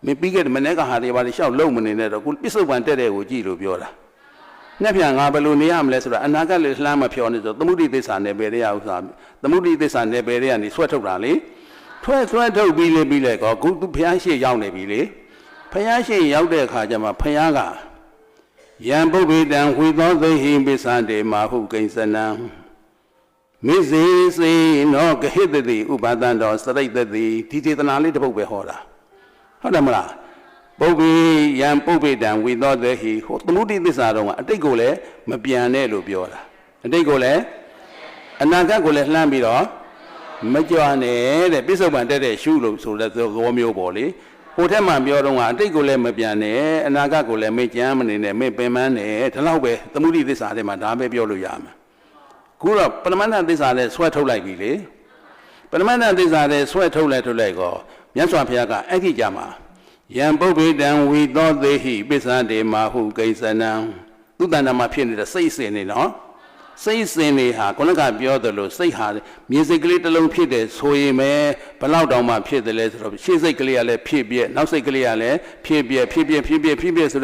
[SPEAKER 1] မင်းပြီးခဲ့တဲ့မနေ့ကဟာတွေပါလေရှောက်လုံးမနေနဲ့တော့ကိုပစ္စုပန်တက်တဲ့ကိုကြည့်လို့ပြောတာနှစ်ပြန်ငါဘယ်လိုနေရမလဲဆိုတော့အနာဂတ်လေးလှမ်းမဖြောနေဆိုသမုဒိသစ္စာနယ်ပယ်တဲ့ဥစ္စာသမုဒိသစ္စာနယ်ပယ်တဲ့ကနေဆွဲထုတ်တာလေဆွဲထုတ်ပြီးလေကောခုသူဘုရားရှိရောက်နေပြီလေဘုရားရှိရောက်တဲ့အခါကျမှဘုရားကယံပုဗ္ဗေတံဝိသောသိဟိပိသန္တေမာဟုကိဉ္စနံမိစေစေနောဂဟိတတိဥပါဒံတော်စရိတ္တတိဒီစေတနာလေးတစ်ပုဒ်ပဲဟောတာဟုတ်တယ်မလားပုဗ္ဗေယံပုဗ္ဗေတံဝိသောသိဟိဟိုသမုဒိသစ္စာတော်ကအတိတ်ကိုလည်းမပြန်နဲ့လို့ပြောတာအတိတ်ကိုလည်းအနာဂတ်ကိုလည်းလှမ်းပြီးတော့မကြွနဲ့တဲ့ပိဿုပန်တက်တဲ့ရှုလို့ဆိုတဲ့သဘောမျိုးပေါ့လေဟိုထက်မှပြောတော့ကအတိတ်ကိုလည်းမပြန်နဲ့အနာဂတ်ကိုလည်းမကြမ်းမနေနဲ့မပင်ပန်းနဲ့ဒီလောက်ပဲသမုဒိသစ္စာထဲမှာဒါပဲပြောလို့ရမှာခုတော့ပရမတ္ထသစ္စာနဲ့ဆွဲထုတ်လိုက်ပြီလေပရမတ္ထသစ္စာနဲ့ဆွဲထုတ်လိုက်ကောမြတ်စွာဘုရားကအဲ့ဒီကြမှာယံပုဗ္ဗေတံဝိသောသေဟိပိစ္ဆန္တေမာဟုကိဉ္စနံသူတဏ္ဍမှာဖြစ်နေတဲ့စိတ်စင်နေနော်စိတ်စင်နေဟာခုနကပြောသလိုစိတ်ဟာမြေစိတ်ကလေးတစ်လုံးဖြစ်တယ်ဆိုရင်ပဲဘလောက်တောင်မှဖြစ်တယ်လဲဆိုတော့ရှေ့စိတ်ကလေးကလည်းဖြစ်ပြက်နောက်စိတ်ကလေးကလည်းဖြစ်ပြက်ဆို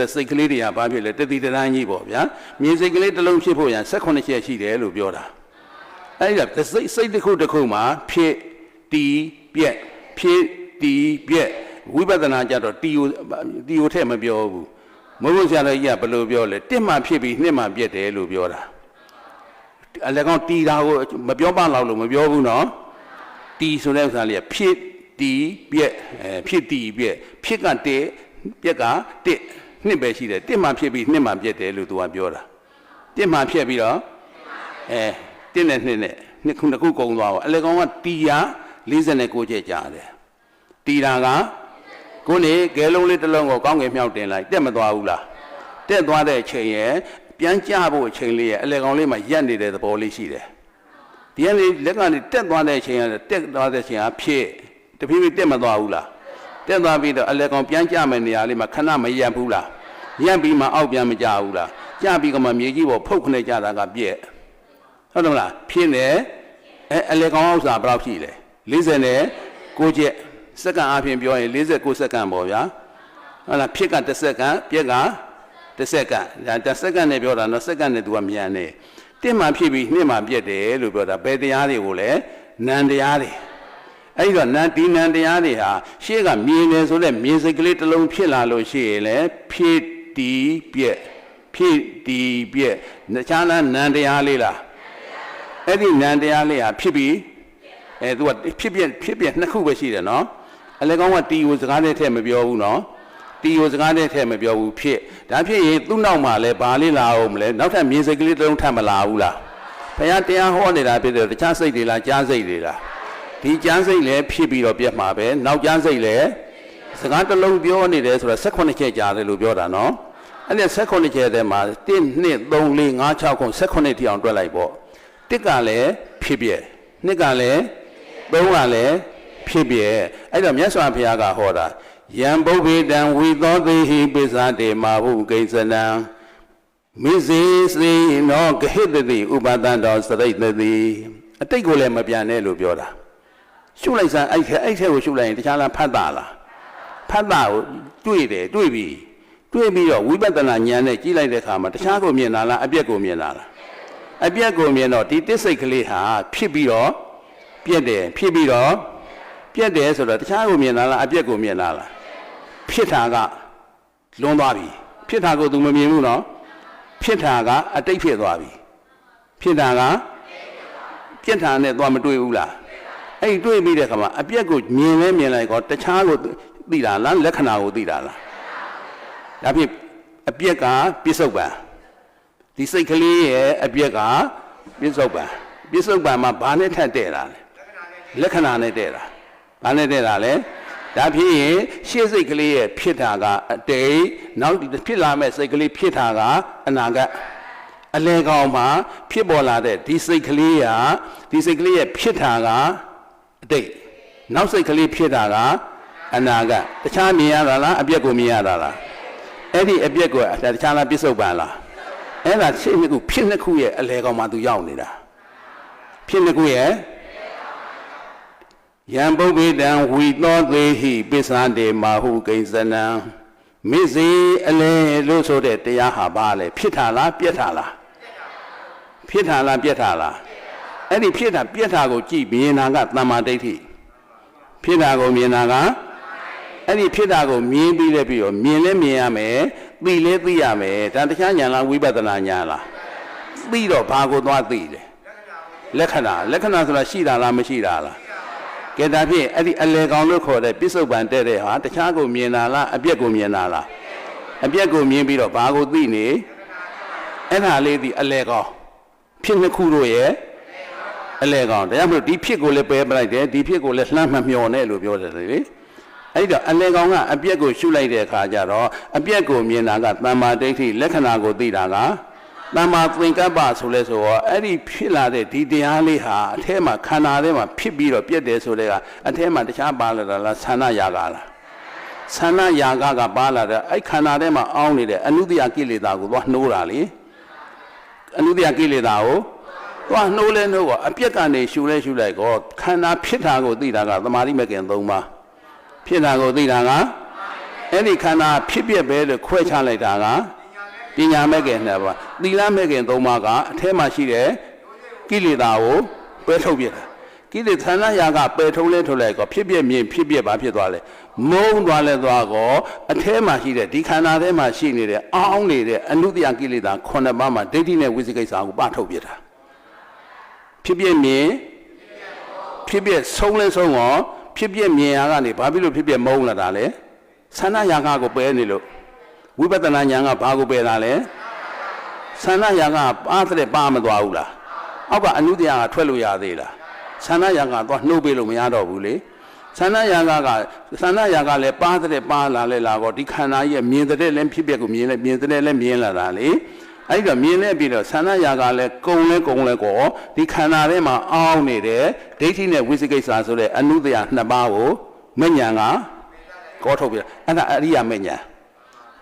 [SPEAKER 1] တဲ့စိတ်ကလေးတွေကဘာဖြစ်လဲတတိတရန်းကြီးပေါ့ဗျာမြေစိတ်ကလေးတစ်လုံးဖြစ်ဖို့ရ18ချက်ရှိတယ်လို့ပြောတာအဲ့ဒါစိတ်တစ်ခုမှာဖြစ်တီးပြက်ဖြစ်တီးပြက်ဝိပဿနာကြတော့တီကိုထည့်မပြောဘူးမဟုတ်ဘူးဆရာတော်ကြီးကဘယ်လိုပြောလဲတစ်မှဖြစ်ပြီးနှစ်မှပြက်တယ်လို့ပြောတာအလကောင်တီတာကိုမပြောပါလောက်လို့မပြောဘူးနော်တီဆိုတဲ့ဥစ္စာလေးကဖြစ်တီပြက်ဖြစ်တီပြက်ဖြစ်ကတစ်ပြက်ကတစ်နှစ်ပဲရှိတယ်တစ်မှဖြစ်ပြီးနှစ်မှပြက်တယ်လို့သူကပြောတာတစ်မှဖြစ်ပြီးတော့တစ်နဲ့နှစ်ခုကုန်သွားတော့အလကောင်ကတီရ49ချက်ကြာတယ်တီတာကကိုနေကဲလုံးလေးတစ်လုံးကိုကောင်းငယ်မြောက်တင်လိုက်တက်မသွားဘူးလားတက်သွားတဲ့အချိန်ရဲ့ပြန်ကြဖို့အချိန်လေးရဲ့အလေကောင်လေးမှာရက်နေတဲ့သဘောလေးရှိတယ်ဒီကနေလက်ကနေတက်သွားတဲ့အချိန်ကတက်သွားတဲ့အချိန်ကဖြစ်တဖြည်းဖြည်းတက်မသွားဘူးလားတက်သွားပြီးတော့အလေကောင်ပြန်ကြမယ်နေရာလေးမှာခဏမရက်ဘူးလားရက်ပြီးမှအောက်ပြန်မကြဘူးလားကြပြီးကမှမြေကြီးပေါ်ဖုတ်ခနဲ့ကြတာကပြက်ဟုတ်တယ်မလားဖြစ်နေအလေကောင်ဥစ္စာဘယ်လောက်ရှိလဲ49ချက်စက္ကန့်အပြင်ပြောရင်49စက္ကန့်ပေါ့ဗျာဟုတ်လားဖြစ်က1စက္ကန့်ပြက်က1စက္ကန့်ဒါ1စက္ကန့်နဲ့ပြောတာနော်စက္ကန့်နဲ့ तू ကမြန်နေတစ်မှဖြစ်ပြီးနှစ်မှပြက်တယ်လို့ပြောတာဘယ်တရားတွေကိုလဲနံတရားတွေအဲ့ဒီတော့ဒီနံတရားတွေဟာရှေ့ကမြင်နေဆိုတဲ့မြင်စိတ်ကလေးတစ်လုံးဖြစ်လာလို့ရှိရင်လေဖြစ်တီးပြက်ဖြစ်တီးပြက်ခြားနံတရားလေးလားအဲ့ဒီနံတရားလေးဟာဖြစ်ပြီးသူကဖြစ်ပြက်နှစ်ခုပဲရှိတယ်နော်အလေကောင်းကတီကိုစကားနဲ့ထည့်မပြောဘူးနော်တီကိုစကားနဲ့ထည့်မပြောဘူးဖြစ်ဒါဖြစ်ရင်သူ့နောက်မှာလဲဘာလေးလာအောင်မလဲနောက်ထပ်မြင်စိတ်ကလေးတစ်လုံးထပ်မလာဘူးလားဘုရားတရားဟောနေတာဖြစ်တယ်တခြားစိတ်တွေလားကြားစိတ်တွေလားဒီကြားစိတ်လည်းဖြစ်ပြီးတော့ပြတ်မှာပဲနောက်ကြားစိတ်လည်းစကားတစ်လုံးပြောနေတယ်ဆိုတော့18ချက်ကြားတယ်လို့ပြောတာနော်အဲ့ဒီ18ချက်ထဲမှာ1 2 3 4 5 6 9 18တိအောင်တွက်လိုက်ပေါ့တစ်ကလည်းဖြစ်ပြနှစ်ကလည်း3ကလည်းဖြစ်ပြအဲ့တော့မြတ်စွာဘုရားကဟောတာယံပုဗ္ဗေတံဝိသောသေဟိပိစ္ဆန္တေမာဟုကိဉ္စနံမိစေစေနောဂဟိတတိဥပါဒံတော်စရိတ္တတိအတိတ်ကိုလည်းမပြန်နဲ့လို့ပြောတာရှုလိုက်စမ်းအဲ့ထဲကိုရှုလိုက်ရင်တခြားလားဖတ်တာလားဖတ်တာကိုတွေ့ပြီးတော့ဝိပဿနာဉာဏ်နဲ့ကြည့်လိုက်တဲ့အခါမှာတခြားကိုမြင်တာလားအပြက်ကိုမြင်တာလားအပြက်ကိုမြင်တော့ဒီတစ်စိတ်ကလေးဟာဖြစ်ပြီးတော့ပြက်တယ်ဖြစ်ပြီးတော့ပြက်တယ်ဆိုတော့တခြားကိုမြင်တာလားအပြက်ကိုမြင်တာလားဖြစ်တာကလွန်သွားပြီဖြစ်တာကို तू မမြင်ဘူးနော်ဖြစ်တာကအတိတ်ဖြစ်သွားပြီဖြစ်တာကပြက်တာနဲ့သွားမတွေ့ဘူးလားအဲ့ဒီတွေ့ပြီးတဲ့ခါမှာအပြက်ကိုမြင်လိုက်တော့တခြားကိုသိတာလားလက္ခဏာကိုသိတာလားဒါဖြစ်အပြက်ကပြစ္ဆုတ်ပံဒီစိတ်ကလေးရဲ့အပြက်ကပြစ္ဆုတ်ပံမှာဘာနဲ့ထပ်တဲ့တာလဲလက္ခဏာနဲ့တဲ့တာဘာနဲ့တဲ့တာလဲဒါဖြစ်ရင်ရှေ့စိတ်ကလေးရဲ့ဖြစ်တာကအတိတ်နောက်ဖြစ်လာမဲ့စိတ်ကလေးဖြစ်တာကအနာဂတ်အလဲကောင်မှာဖြစ်ပေါ်လာတဲ့ဒီစိတ်ကလေးရဲ့ဖြစ်တာကအတိတ်နောက်စိတ်ကလေးဖြစ်တာကအနာဂတ်တခြားမြင်ရတာလားအပြက်ကိုမြင်ရတာလားအဲ့ဒီအပြက်ကိုတခြားလားပြစ္ဆုတ်ပံလားအဲ့ဒါရှေ့နှစ်ခုဖြစ်နှစ်ခုရဲ့အလဲကောင်မှာသူရောက်နေတာဖြစ်နှစ်ခုရဲ့ ယံပုဗ္ဗေတံဝီသောသေဟိပစ္ဆန္တေမာဟုကိဉ္စနံမိစေအလဲလို့ဆိုတဲ့တရားဟာဘာလဲဖြစ်တာလားပြက်တာလားဖြစ်တာလားပြက်တာလားအဲ့ဒီဖြစ်တာပြက်တာကိုကြည့်မြင်တာကသမ္မာဒိဋ္ဌိဖြစ်တာကိုမြင်တာကအဲ့ဒီဖြစ်တာကိုမြင်ပြီးလည်းပြီးတော့မြင်လဲမြင်ရမယ်သိလဲသိရမယ်ဒါတရားဉာဏ်လားဝိပဿနာဉာဏ်လားသိတော့ဘာကိုသွားသိတယ်လက္ခဏာဆိုတာရှိတာလားမရှိတာလားကဲဒါဖြင့်အဲ့ဒီအလေကောင်လို့ခေါ်တဲ့ပြစ္ဆုတ်ပန်တဲ့တဲ့ဟာတခြားကိုမြင်တာလားအပြက်ကိုမြင်တာလားအပြက်ကိုမြင်ပြီးတော့ဘာကိုသိနေအဲ့ဒါလေးဒီအလေကောင်ဖြစ်နှစ်ခုတို့ရဲ့အလေကောင်ဒါကြောင့်မို့ဒီဖြစ်ကိုလည်းပယ်ပလိုက်တယ်ဒီဖြစ်ကိုလည်းလှမ်းမှမျောနဲ့လို့ပြောတယ်လေအဲ့တော့အလေကောင်ကအပြက်ကိုရှုလိုက်တဲ့အခါကျတော့အပြက်ကိုမြင်တာကသမ္မာဒိဋ္ဌိလက္ခဏာကိုသိတာကသမ္မာသင်္ကပ္ပဆိုလဲဆိုတော့အဲ့ဒီဖြစ်လာတဲ့ဒီတရားလေးဟာအထဲမှာခန္ဓာထဲမှာဖြစ်ပြီးတော့ပြည့်တယ်ဆိုတဲ့ကအထဲမှာတခြားပါလာတာလားသဏ္ဍယာကလားသဏ္ဍယာကပါလာတဲ့အဲ့ခန္ဓာထဲမှာအောင်းနေတဲ့အနုတ္တိယကိလေသာကိုသွားနှိုးတာလေအနုတ္တိယကိလေသာကိုသွားနှိုးလဲနှိုးတော့အပြက်ကနေရှူလဲရှူလိုက်တော့ခန္ဓာဖြစ်တာကိုသိတာကသမာဓိမဲ့ခင်၃ပါးဖြစ်တာကိုသိတာကအဲ့ဒီခန္ဓာဖြစ်ပြပဲလို့ခွဲခြားလိုက်တာကပညာမဲ့ခင်နှစ်ပါးသီလမဲ့ခင်၃ပါးကအထဲမှာရှိတဲ့ကိလေသာကိုပယ်ထုတ်ပြတာကိလေသာသဏ္ဍယာကပယ်ထုတ်လဲထုတ်လိုက်တော့ဖြစ်ပြမြင်ဖြစ်ပြပါဖြစ်သွားလဲမုန်းသွားလဲသွားတော့အထဲမှာရှိတဲ့ဒီခန္ဓာထဲမှာရှိနေတဲ့အောင်းနေတဲ့အနုတ္တယကိလေသာ9ပါးမှာဒိဋ္ဌိနဲ့ဝိသိကိစ္စကိုပထုတ်ပြတာဖြစ်ပြမြင်ဖြစ်ပြဆုံးလဲဆုံးရောဖြစ်ပြမြင်ရကနေဘာဖြစ်လို့ဖြစ်ပြမုန်းလာတာလဲသဏ္ဍယာကကိုပယ်နေလို့ဝိပဿနာဉာဏ်ကဘာကိုပယ်တာလဲသဏ္ဍယာကပါတဲ့ပါမသွားဘူးလားအောက်ကအနုတ္တယကထွက်လို့ရသေးလားသဏ္ဍယာကသွားနှုတ်ပေးလို့မရတော့ဘူးလေသဏ္ဍယာကလည်းပါတဲ့ပါလာလဲလာတော့ဒီခန္ဓာကြီးမြင်တဲ့လည်းဖြစ်ပြကိုမြင်လဲမြင်တဲ့လည်းမြင်လာတာလေအဲ့တော့မြင်လဲပြီးတော့သဏ္ဍယာကလည်းကုံလဲကောဒီခန္ဓာထဲမှာအောင်းနေတဲ့ဒိဋ္ဌိနဲ့ဝိသိကိစ္စဆိုတဲ့အနုတ္တယနှစ်ပါးကိုမဉ္ဇဏ်ကကောထုတ်ပြအဲ့ဒါအရိယာမဉ္ဇဏ်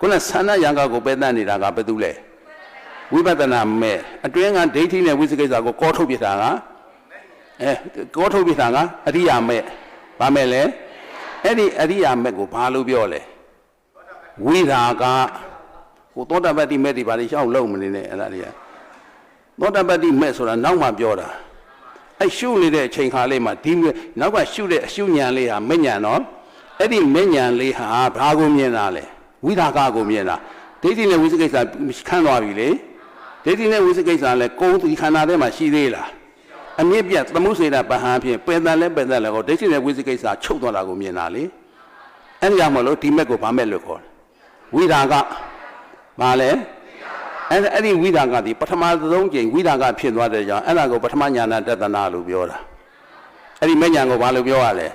[SPEAKER 1] ခုနသဏ္ဍယာကကိုပယ်တတ်နေတာကဘာတူလဲဝိပဿနာမဲ့အတွင်းကဒိဋ္ဌိနဲ့ဝိသိကိစ္စကိုကောထုတ်ပြတာကကောထုတ်ပြတာကအရိယာမဲ့ဘာမဲ့လဲအဲ့ဒီအရိယာမဲ့ကိုဘာလို့ပြောလဲဝိရာကဟိုသောတာပတ္တိမဲ့ဒီဘာတွေရှောက်လုံးမနေနဲ့အဲ့ဒါတွေကသောတာပတ္တိမဲ့ဆိုတာနောက်မှပြောတာအဲ့ရှုနေတဲ့အချိန်ခါလေးမှာဒီနောက်ကရှုတဲ့အရှုဉဏ်လေးဟာမဲ့ဉဏ်နော်အဲ့ဒီမဲ့ဉဏ်လေးဟာဘာကိုမြင်တာလဲဝိရာဂကိုမြင်တာဒိဋ္ဌိနဲ့ဝိသိကိစ္စခန်းသွားပြီလေဒိဋ္ဌိနဲ့ဝိသိကိစ္စလည်းကိုယ်ဒီခန္ဓာထဲမှာရှိသေးလားအမြင့်ပြတ်သမှုစေတပဟံဖြင့်ပယ်တန်လဲဟောဒိဋ္ဌိနဲ့ဝိသိကိစ္စချုပ်သွားတာကိုမြင်တာလေအဲ့ဒီကြောင့်မလို့ဒီမဲ့ကိုဗာမဲ့လို့ခေါ်တယ်ဝိရာဂဘာလဲအဲ့ဒီဝိရာဂဒီပထမဆုံးကြိမ်ဝိရာဂဖြစ်သွားတဲ့ကြောင့်အဲ့ဒါကိုပထမညာဏတတနာလို့ပြောတာအဲ့ဒီမဲ့ညာကိုဘာလို့ပြောရလဲ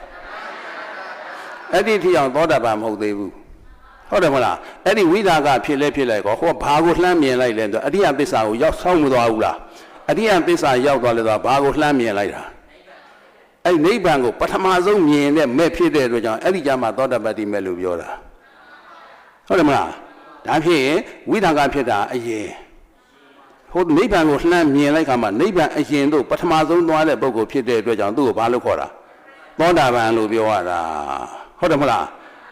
[SPEAKER 1] အဲ့ဒီထိအောင်သောတာပန်မဟုတ်သေးဘူးဟုတ်တယ်မလားအဲ့ဒီဝိရာဂဖြစ်လဲဖြစ်လိုက်ကောဟောဘာကိုလှမ်းမြင်လိုက်လဲဆိုအရိယသစ္စာကိုရောက်ဆောင်မသွားဘူးလားအရိယသစ္စာရောက်သွားလဲဆိုဘာကိုလှမ်းမြင်လိုက်တာအဲ့နိဗ္ဗာန်ကိုပထမဆုံးမြင်တဲ့မဲ့ဖြစ်တဲ့အတွက်ကြောင့်အဲ့ဒီကြမှာသောတာပတ္တိမဲ့လို့ပြောတာဟုတ်တယ်မလားဒါဖြင့်ဝိရာဂဖြစ်တာအရင်ဟိုနိဗ္ဗာန်ကိုလှမ်းမြင်လိုက်ခါမှာနိဗ္ဗာန်အရင်တို့ပထမဆုံးသွားတဲ့ပုဂ္ဂိုလ်ဖြစ်တဲ့အတွက်ကြောင့်သူ့ကိုဘာလို့ခေါ်တာသောတာပန်လို့ပြောရတာဟုတ်တယ်မလား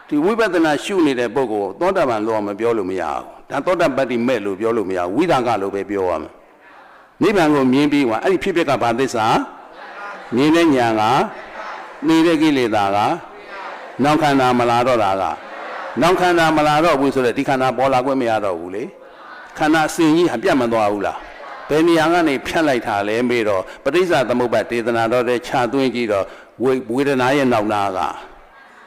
[SPEAKER 1] ဒီဝိပဿနာရှုနေတဲ့ပုဂ္ဂိုလ်သောတာပန်လို့မပြောလို့မရဘူးဒါသောတာပတ္တိမဲ့လို့ပြောလို့မရဘူးဝိရာဂလို့ပဲပြောရမယ်နိဗ္ဗာန်ကိုမြင်ပြီးမှအဲ့ဒီဖြစ်ပျက်ကဘာသစ္စာမြင်တဲ့ဉာဏ်ကနေတဲ့ကိလေသာကနောက်ခန္ဓာမလာတော့တာကနောက်ခန္ဓာမလာတော့ဘူးဆိုတော့ဒီခန္ဓာပေါ်လာခွင့်မရတော့ဘူးလေခန္ဓာအစဉ်ကြီးဟာပြတ်မသွားဘူးလားဘယ်နေရာကနေဖြတ်လိုက်တာလဲမေးတော့ပဋိစ္စသမုပ္ပါဒေသနာတော်တဲ့ခြာသွင်းကြည့်တော့ဝေဒနာရဲ့နောက်နာက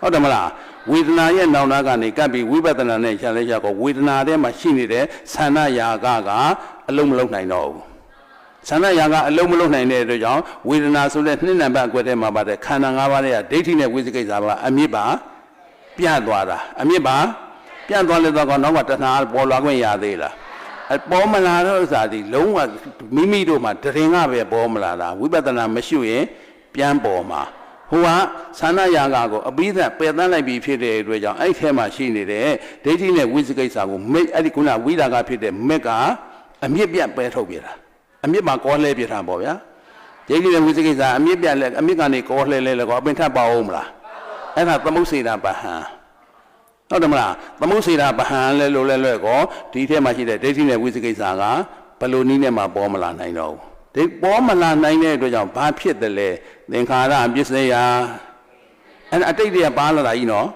[SPEAKER 1] ဟုတ်တယ်မလားဝေဒနာရဲ့နောက်နာကနေကပ်ပြီးဝိပဿနာနဲ့ရှာလဲရှာကောဝေဒနာထဲမှာရှိနေတဲ့သဏ္ဍယာကအလုံးမလုံးနိုင်တော့ဘူးသဏ္ဍယာကအလုံးမလုံးနိုင်တဲ့အတွက်ကြောင့်ဝေဒနာဆိုတဲ့နှစ်နံပါတ်အကွက်ထဲမှာပါတဲ့ခန္ဓာ၅ပါးရဲ့ဒိဋ္ဌိနဲ့ဝိသိကိစ္စကအမြစ်ပါပြတ်သွားတာအမြစ်ပါပြတ်သွားလဲတော့နောက်ကတဏှာပေါ်လာခွင့်ရသေးလားပေါ်မလာတော့ဥစ္စာဒီလုံးဝမိမိတို့မှာတရင်ကပဲပေါ်မလာတာဝိပဿနာမရှိရင်ပြန်ပေါ်မှာဟိုကသဏ္ဍယာကကိုအပိဓာပယ်တန်းလိုက်ပြီးဖြစ်တဲ့အတွက်ကြောင့်အဲ့ထဲမှာရှိနေတဲ့ဒိဋ္ဌိနဲ့ဝိသိကိစ္စကိုမိတ်အဲ့ဒီခုနဝိရာဂဖြစ်တဲ့မက်ကအမြစ်ပြတ်ပယ်ထုတ်ပြတာအမြစ်မှာကောလဲပြတာပေါ့ဗျာ ဒိဋ္ဌိနဲ့ဝိသိကိစ္စအမြင့်ပြလဲအမြင့်ကနေကောလှဲလဲကောအပင်ထပ်ပါအောင်မလားအဲ့ဒါသမုတ်စေတာပဟံဟုတ်တယ်မလားသမုတ်စေတာပဟံလဲလို့လဲကောဒီထဲမှာရှိတဲ့ဒိဋ္ဌိနဲ့ဝိသိကိစ္စကဘယ်လိုနည်းနဲ့မှပေါ်မလာနိုင်တော့ဘူးဒီပေါ်မလာနိုင်တဲ့အတွက်ကြောင့်ဘာဖြစ်တယ်လဲသင်္ခါရပစ္စယအဲ့အတိတ်တွေကပါလာတာကြီးနော်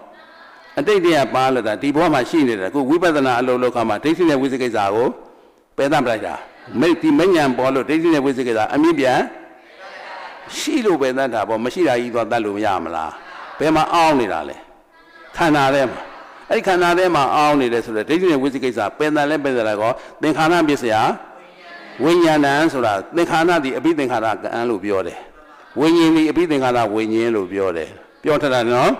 [SPEAKER 1] အတိတ်တွေကပါလာတာဒီဘဝမှာရှိနေတာအခုဝိပဿနာအလုံးလောက်ခါမှာဒိဋ္ဌိနဲ့ဝိသိကိစ္စကိုပယ်သပလိုက်တာဒီမဉ္ဇဉ်ပေါ်လို့ဒိဋ္ဌိနဲ့ဝိသိကိစ္စအမြင့်ပြန်ရှိလို့ပယ်သတာပေါ့မရှိတာကြီးသွားတတ်လို့မရမလားဘယ်မှာအောင်းနေတာလဲခန္ဓာထဲမှာအဲ့ခန္ဓာထဲမှာအောင်းနေတယ်ဆိုတော့ဒိဋ္ဌိနဲ့ဝိသိကိစ္စပယ်သလဲပယ်သလားကောသင်္ခါရပစ္စယဝိညာဏံဆိုတာသင်္ခါရဒီအဘိသင်္ခါရကံလို့ပြောတယ်ဝိညာဉ်ဒီအဘိသင်္ခါရဝိညာဉ်လို့ပြောတယ်ပြောထတာနော်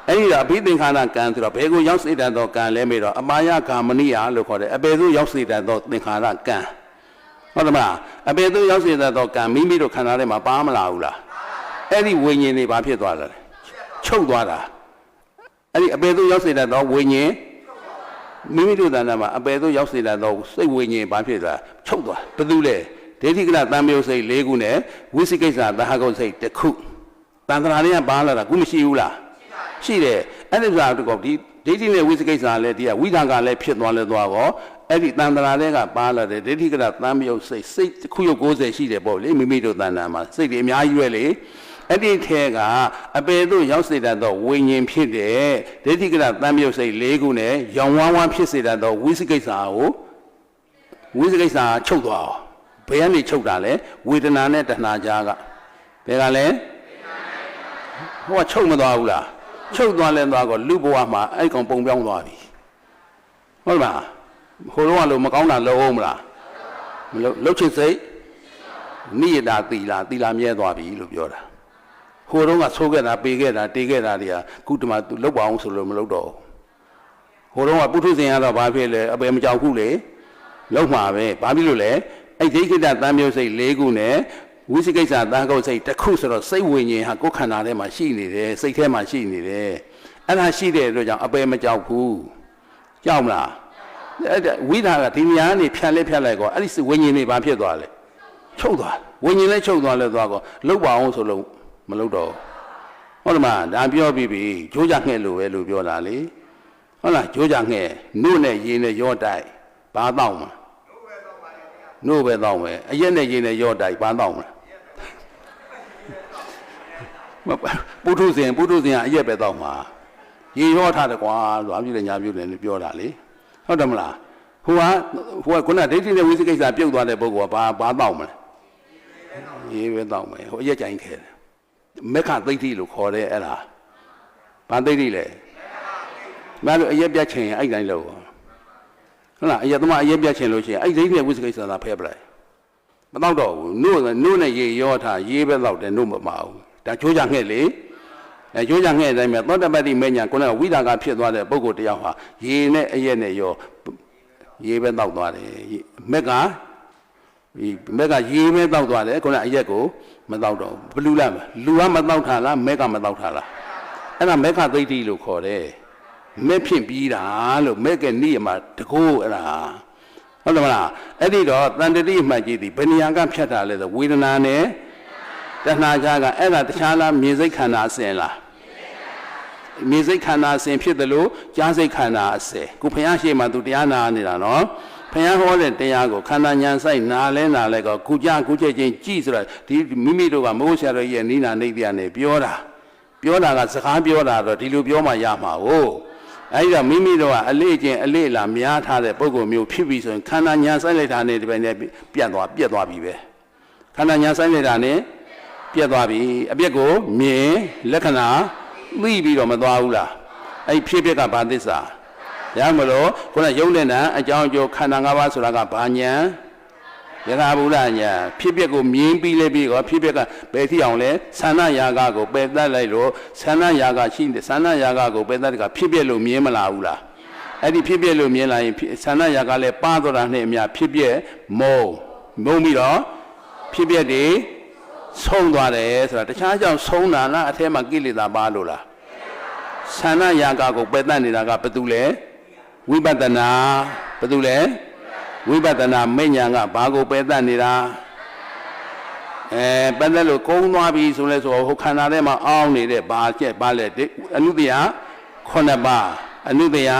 [SPEAKER 1] အဲ့ဒီတော့အဘိသင်္ခါရကံဆိုတော့ဘယ်ကိုရောက်စေတတ်သောကံလဲမေးတော့အမာယကာမဏိယလို့ခေါ်တယ်အပေသို့ရောက်စေတတ်သောသင်္ခါရကံဟုတ်တယ်မလားအပေသို့ရောက်စေတတ်သောကံမိမိတို့ခန္ဓာထဲမှာပါမလာဘူးလားအဲ့ဒီဝိညာဉ်တွေဘာဖြစ်သွားလဲချုပ်သွားတာအဲ့ဒီအပေသို့ရောက်စေတတ်သောဝိညာဉ်မိမိတို့တဏ္ဍာမှာအပေသို့ရောက်စေတတ်သောစိတ်ဝိညာဉ်ဘာဖြစ်သွားချုပ်သွားဘယ်သူလဲဒိဋ္ဌိကလသံယုတ်စိတ်၄ခုနဲ့ဝိသိကိစ္စသဟဂုတ်စိတ်တစ်ခုတန်ត្រာလေးကပါလာတာခုမရှိဘူးလားရှိတယ်အဲ့ဒီဆိုတာတော့ဒီဒိဋ္ဌိနဲ့ဝိသိကိစ္စလည်းဒီကဝိသံကလည်းဖြစ်သွားလဲသွားတော့အဲ့ဒီတန်ត្រာလေးကပါလာတယ်ဒိဋ္ဌိကလသံယုတ်စိတ်တစ်ခုရုပ်90ရှိတယ်ပေါ့လေမိမိတို့တဏ္ဍာမှာစိတ်တွေအများကြီးပဲလေအဲ့ဒီထဲကအပေတို့ရောက်စေတတ်သောဝိညာဉ်ဖြစ်တဲ့ဒိဋ္ဌိကလသံယုတ်စိတ်၄ခုနဲ့ရောင်ဝမ်းဝမ်းဖြစ်စေတတ်သောဝိသိကိစ္စကိုဝိသိကိစ္စချုပ်သွားအောင်ဘယ်ကနေချုပ်တာလဲဝေဒနာနဲ့တဏှာကြားကဘယ်ကလဲဟိုကချုပ်မသွားဘူးလားချုပ်သွားလဲသွားတော့လူဘဝမှာအဲ့ကောင်ပုံပြောင်းသွားပြီဟုတ်လားဟိုတော့လို့မကောင်းတာလုံးအောင်မလားမလုံးချစ်စိတ်နိယတာသီလာမြဲသွားပြီလို့ပြောတာဟိုတော့ကဆိုးခဲ့တာပေခဲ့တာတေးခဲ့တာတွေကခုတမလောက်ပါအောင်ဆိုလို့မလုပ်တော့ဟိုတော့ကပုထုဇဉ်ကတော့ဘာဖြစ်လဲအပေမကြောက်ခုလေလောက်မှာပဲဘာဖြစ်လို့လဲအဲ့ဒိဋ္ဌိတသံမျိုးစိတ်၄ခုနဲ့ဝိသိကိစ္စသံဂုတ်စိတ်တစ်ခုဆိုတော့စိတ်ဝိညာဉ်ဟာကိုယ်ခန္ဓာထဲမှာရှိနေတယ်စိတ်ထဲမှာရှိနေတယ်အဲ့ဒါရှိတဲ့အတွက်ကြောင့်အပေမကြောက်ဘူးကြောက်မလားအဲ့ဝိဓာကဒီနေရာကနေဖြတ်လိုက်ကောအဲ့ဒီဝိညာဉ်တွေဘာဖြစ်သွားလဲချုပ်သွားဝိညာဉ်လည်းချုပ်သွားလဲသွားကောလောက်ပါအောင်ဆိုလို့မလုပ်တော့ဟုတ်တယ်မဒါပြောပြီးပြီကြိုးကြငှဲ့လို့ပဲလို့ပြောတာလေဟုတ်လားကြိုးကြငှဲ့နှုတ်နဲ့ရေနဲ့ရောတိုက်ဘာတော့မှာနှုတ်ပဲတော့မယ်အရက်နဲ့ရေနဲ့ရောတိုက်ဘာတော့မှာပုထုဇဉ်ကအရက်ပဲတော့မှာရေရောထားတယ်ကွာဆိုအပြည့်နဲ့ညာပြည့်တယ်လို့ပြောတာလေဟုတ်တယ်မလားဟိုကခုနဒိဋ္ဌိနဲ့ဝိသိကိစ္စပြုတ်သွားတဲ့ပုဂ္ဂိုလ်ကဘာတော့မလဲရေပဲတော့မယ်ဟိုအရက်ကြိုင်ခဲတယ်မက္ခသိဋ္ဌိလို့ခေါ်တယ်အဲ့ဒါဘာသိဋ္ဌိလဲမလို့အရက်ပြတ်ချင်အဲ့တိုင်းလို့ဟုတ်လားအရက်သမားအရက်ပြတ်ချင်လို့ရှိရင်အဲ့ဒိဋ္ဌိနဲ့ဝိသိကိစ္စသာဖဲပလိုက်မတော့တော့ဘူးနှုတ်နဲ့ရေရောထားရေပဲတော့တယ်နှုတ်မမအောင်ဒါချိုးကြငှဲ့လေချိုးကြငှဲ့တိုင်းမှာသောတပတ္တိမဉ္ဇဉ်ခုနကဝိသကဖြစ်သွားတဲ့ပုဂ္ဂိုလ်တယောက်ဟာရေနဲ့အရက်နဲ့ရောရေပဲတော့သွားတယ်မက်ကရေပဲတော့သွားတယ်ခုနအရက်ကိုမတော့တော့ဘလူလားလူကမတော့ထားလားမက်ကမတော့ထားလားအဲ့ဒါမက္ခသိဋ္ဌိလို့ခေါ်တယ်မက်ဖြစ်ပြီးတာလို့မက်ကနိယမှာတကိုးအဲ့ဒါဟုတ်တယ်မလားအဲ့ဒီတော့တန်တတိမှတ်ကြည့်သည်ဘယ်နေရာကဖြတ်တာလဲဆိုဝေဒနာနဲ့တဏှာကြားကအဲ့ဒါတခြားလားမြေစိတ်ခန္ဓာအစဉ်လားမြေစိတ်ခန္ဓာအစဉ်ဖြစ်တယ်လို့ကြားစိတ်ခန္ဓာအစဉ်ခုဘုရားရှိမှသူတရားနာနေတာနော်ဘုရားဟောတဲ့တရားကိုခန္ဓာဉာဏ်စိုက်နာလဲကောခုချက်ချင်းကြည့်ဆိုတာဒီမိမိတို့ကမိုးဆရာတော်ကြီးရဲ့နိနာနေတရားနဲ့ပြောတာကစကားပြောတာတော့ဒီလိုပြောမှရမှာဟုတ်အဲဒီတော့မိမိတို့ကအလေးချင်းအလေးလာများထားတဲ့ပုံကိုမျိုးဖြစ်ပြီးဆိုရင်ခန္ဓာဉာဏ်စိုက်လိုက်တာနဲ့ဒီပိုင်းနဲ့ပြတ်သွားပြီပဲခန္ဓာဉာဏ်စိုက်လိုက်တာနဲ့ပြတ်သွားပြီအပြက်ကိုမြင်လက္ခဏာသိပြီးတော့မသွားဘူးလားအဲ့ဖြစ်ကဘာသစ္စာရမလို့ခုနရုပ်နဲ့နာအကြောင်းအကျိုးခန္ဓာ၅ပါးဆိုတာကဘာညာယထာဘုရားညာဖြစ်ကိုမြင်ပြီးလဲပြီးတော့ဖြစ်ကဘယ်ထိအောင်လဲသန္နယာကကိုပယ်တတ်လိုက်လို့သန္နယာကရှိတယ်သန္နယာကကိုပယ်တတ်တဲ့ကဖြစ်လို့မြင်မလာဘူးလားအဲ့ဒီဖြစ်လို့မြင်လာရင်သန္နယာကလည်းပါသွားတာနဲ့အများဖြစ်မုံပြီးတော့ဖြစ်တွေဆုံးသွားတယ်ဆိုတာတခြားကြောင့်ဆုံးတာလားအထဲမှာကိလေသာပါလို့လားသန္နယာကကိုပယ်တတ်နေတာကဘာတူလဲဝိပဿနာဘာတူလဲဝိပဿနာမဉ္ဇဉ်ကဘာကိုပယ်တတ်နေတာ ပတ်သက်လို့ကုန်းသွားပြီဆိုလဲဆိုဟိုခန္ဓာထဲမှာအောင်းနေတဲ့ဘာချက်ဘာလဲအနုတ္တယ9ပါးအနုတ္တယ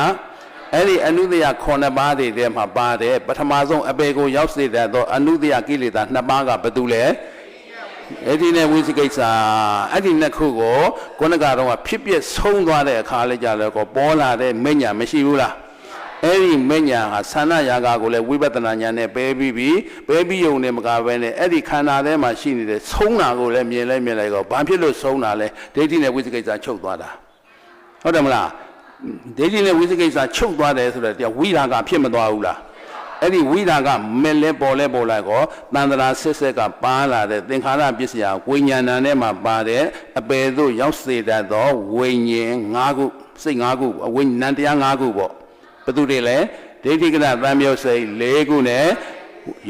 [SPEAKER 1] အဲ့ဒီအနုတ္တယ9ပါးတွေထဲမှာပါတယ်ပထမဆုံးအပေကိုရောက်စေတဲ့အနုတ္တယကိလေသာ2ပါးကဘာတူလဲအဲ့ဒီနဲ့ဝိသိကိစ္စအဲ့ဒီနှစ်ခုကိုခုနကတော့ဖြစ်ဖြစ်ဆုံးသွားတဲ့အခါလေးကြလဲကိုပေါ်လာတဲ့မညာမရှိဘူးလားအဲ့ဒီမညာဟာသန္နရာဂကိုလည်းဝိပဿနာဉာဏ်နဲ့ပဲပြီးုံနဲ့မကပဲနဲ့အဲ့ဒီခန္ဓာထဲမှာရှိနေတဲ့ဆုံးတာကိုလည်းမြင်လိုက်တော့ဘာဖြစ်လို့ဆုံးတာလဲဒိဋ္ဌိနဲ့ဝိသိကိစ္စချုပ်သွားတာဟုတ်တယ်မလားဒိဋ္ဌိနဲ့ဝိသိကိစ္စချုပ်သွားတယ်ဆိုတော့ဝိရာဂဖြစ်မသွားဘူးလားအဲ့ဒီဝိရာဂမဲ့လဲပေါ်လိုက်ကောတန္တရာဆက်ကပါလာတဲ့သင်္ခါရပစ္စယဝိညာဏနဲ့မှာပါတဲ့အပေသို့ရောက်စေတတ်သောဝိညာဉ်5ခုစိတ်5ခုဝိညာဏတရား5ခုပေါ့ဘယ်သူတွေလဲဒိဋ္ဌိကရသံမျိုးစိတ်4ခုနဲ့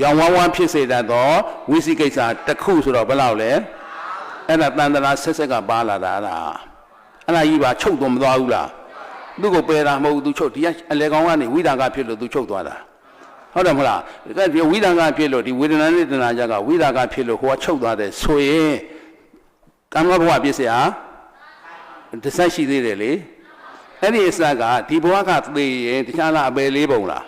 [SPEAKER 1] ရောင်ဝါးဖြစ်စေတတ်သောဝိသိကိစ္စတစ်ခုဆိုတော့ဘယ်လောက်လဲအဲ့ဒါတန္တရာဆက်ကပါလာတာအဲ့ဒါကြီးပါချုပ်တော့မသွားဘူးလားသူ့ကိုပယ်တာမဟုတ်ဘူးသူချုပ်ဒီအလေကောင်ကနေဝိဒါကဖြစ်လို့သူချုပ်သွားတာဟုတ်တယ်မလားဒီဝိဒါကဖြစ်လို့ဒီဝေဒနာနဲ့တဏှာကြကဝိဒါကဖြစ်လို့ဟိုကချုပ်သွားတယ်ဆိုရင်ကာမဘဝပြည့်စရာတစ်ဆက်ရှိသေးတယ်လေအဲ့ဒီအစကဒီဘဝကသေရင်တခြားလားအပယ်လေးပုံလား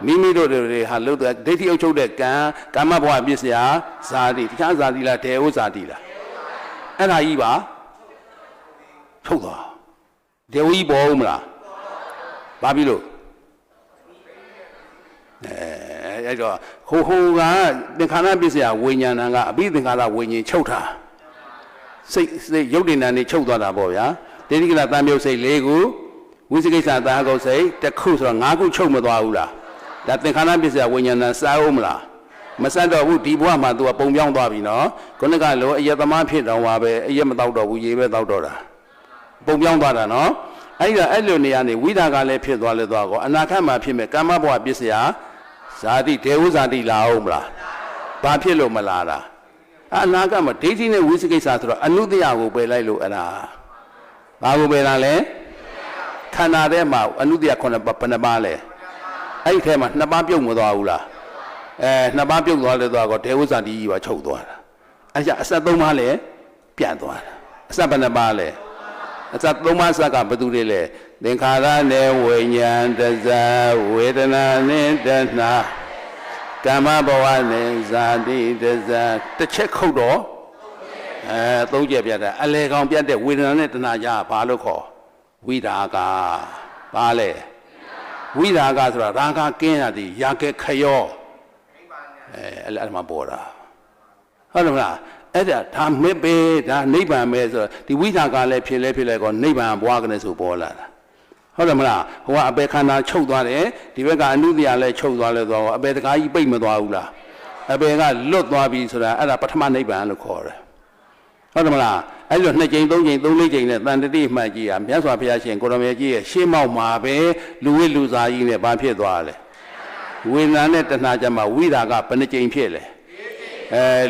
[SPEAKER 1] မိမိတို့တွေဟာလို့ဒိဋ္ဌိအုပ်ချုပ်တဲ့ကံကာမဘဝပြည့်စရာဇာတိတခြားဇာတိလားဒေဝဇာတိလားအဲ့ဒါကြီးပါထုတ်သွားဒေဝကြီးပေါ်ဦးမလားဘာဖြစ်လို့အဲ့တော့ဟိုကသင်္ခါရပစ္စယဝိညာဏကအဘိသင်္ခါရဝိညာဉ်ချုပ်တာစိတ်ရုပ်တည်နာနေချုပ်သွားတာပေါ့ဗျာဒိဋ္ဌိကလတန်မြုပ်စိတ်၄ခုဝိသိကိစ္စသာဂုတ်စိတ်တစ်ခုဆိုတော့၅ခုချုပ်မသွားဘူးလားဒါသင်္ခါရပစ္စယဝိညာဏစားဦးမလားမဆက်တော့ဘူးဒီဘဝမှာသူကပုံပြောင်းသွားပြီနော်ခုနကလိုအယသမားဖြစ်တော့ပါပဲအယမတောက်တော့ဘူးရေပဲတောက်တော့တာပုံပြောင်းသွားတာနော်အဲ့လိုနေရာနေဝိဒါကလည်းဖြစ်သွားလဲသွားကောအနာခတ်မှာဖြစ်မဲ့ကာမဘဝပစ္စယဇာတိဒေဝဇာတိလာအောင်မလားဘာဖြစ်လို့မလာတာအနာခတ်မှာဒိဋ္ဌိနဲ့ဝိသိကိစ္စဆိုတော့အနုတ္တယကိုပယ်လိုက်လို့အဲ့ဒါဘာကိုပယ်တာလဲခန္ဓာထဲမှာအနုတ္တယ9ပါးဘယ်နှပါလဲအဲ့ဒီထဲမှာ2ပါးပြုတ်မသွားဘူးလား2ပါးပြုတ်သွားလဲသွားကောဒေဝဇာတိကြီးပါချုပ်သွားတာအဲ့ကျအစ3ပါးလဲပြတ်သွားတာအစဘယ်နှပါလဲအစ3ပါးစကဘယ်သူတွေလဲသင်္ခါရနဲ့ဝိညာဉ်တဇဝေဒနာနဲ့တဏှာကာမဘဝနဲ့ဇာတိတဇတစ်ချက်ခုတ်တော့3ချက်ပြတ်တာအလေကောင်ပြတ်တဲ့ဝေဒနာနဲ့တဏှာကြဘာလို့ခေါ်ဝိရာဂဘာလဲဝိရာဂဆိုတာရာဂကင်းရသည်ရာဂခယောအဲ့မှာပေါ်တာဟုတ်တယ်မလားအဲ့ဒါမဲ့ပဲဒါနိဗ္ဗာန်ပဲဆိုဒီဝိရာဂလည်းဖြစ်လဲကောနိဗ္ဗာန်ဘွားကနေဆိုပေါ်လာတာဟုတ်တယ်မလားဟိုကအပေခန္ဓာချုပ်သွားတယ်ဒီဘက်ကအနုတ္တရာလည်းချုပ်သွားလဲဆိုတော့အပေတကားကြီးပိတ်မသွားဘူးလားအပေကလွတ်သွားပြီဆိုတာအဲ့ဒါပထမနိဗ္ဗာန်လို့ခေါ်တယ်ဟုတ်တယ်မလားအဲ့လို2ကြိမ်3ကြိမ်3 4ကြိမ်နဲ့တန်တတိမှတ်ကြီးอ่ะမြတ်စွာဘုရားရှင်ကိုရမေကြီးရဲ့ရှေးမောက်မှာပဲလူဝိလူစားကြီးနဲ့ဘာဖြစ်သွားလဲဝိညာဉ်နဲ့တဏှာကြမှာဝိရာဂဘယ်နှကြိမ်ဖြစ်လဲ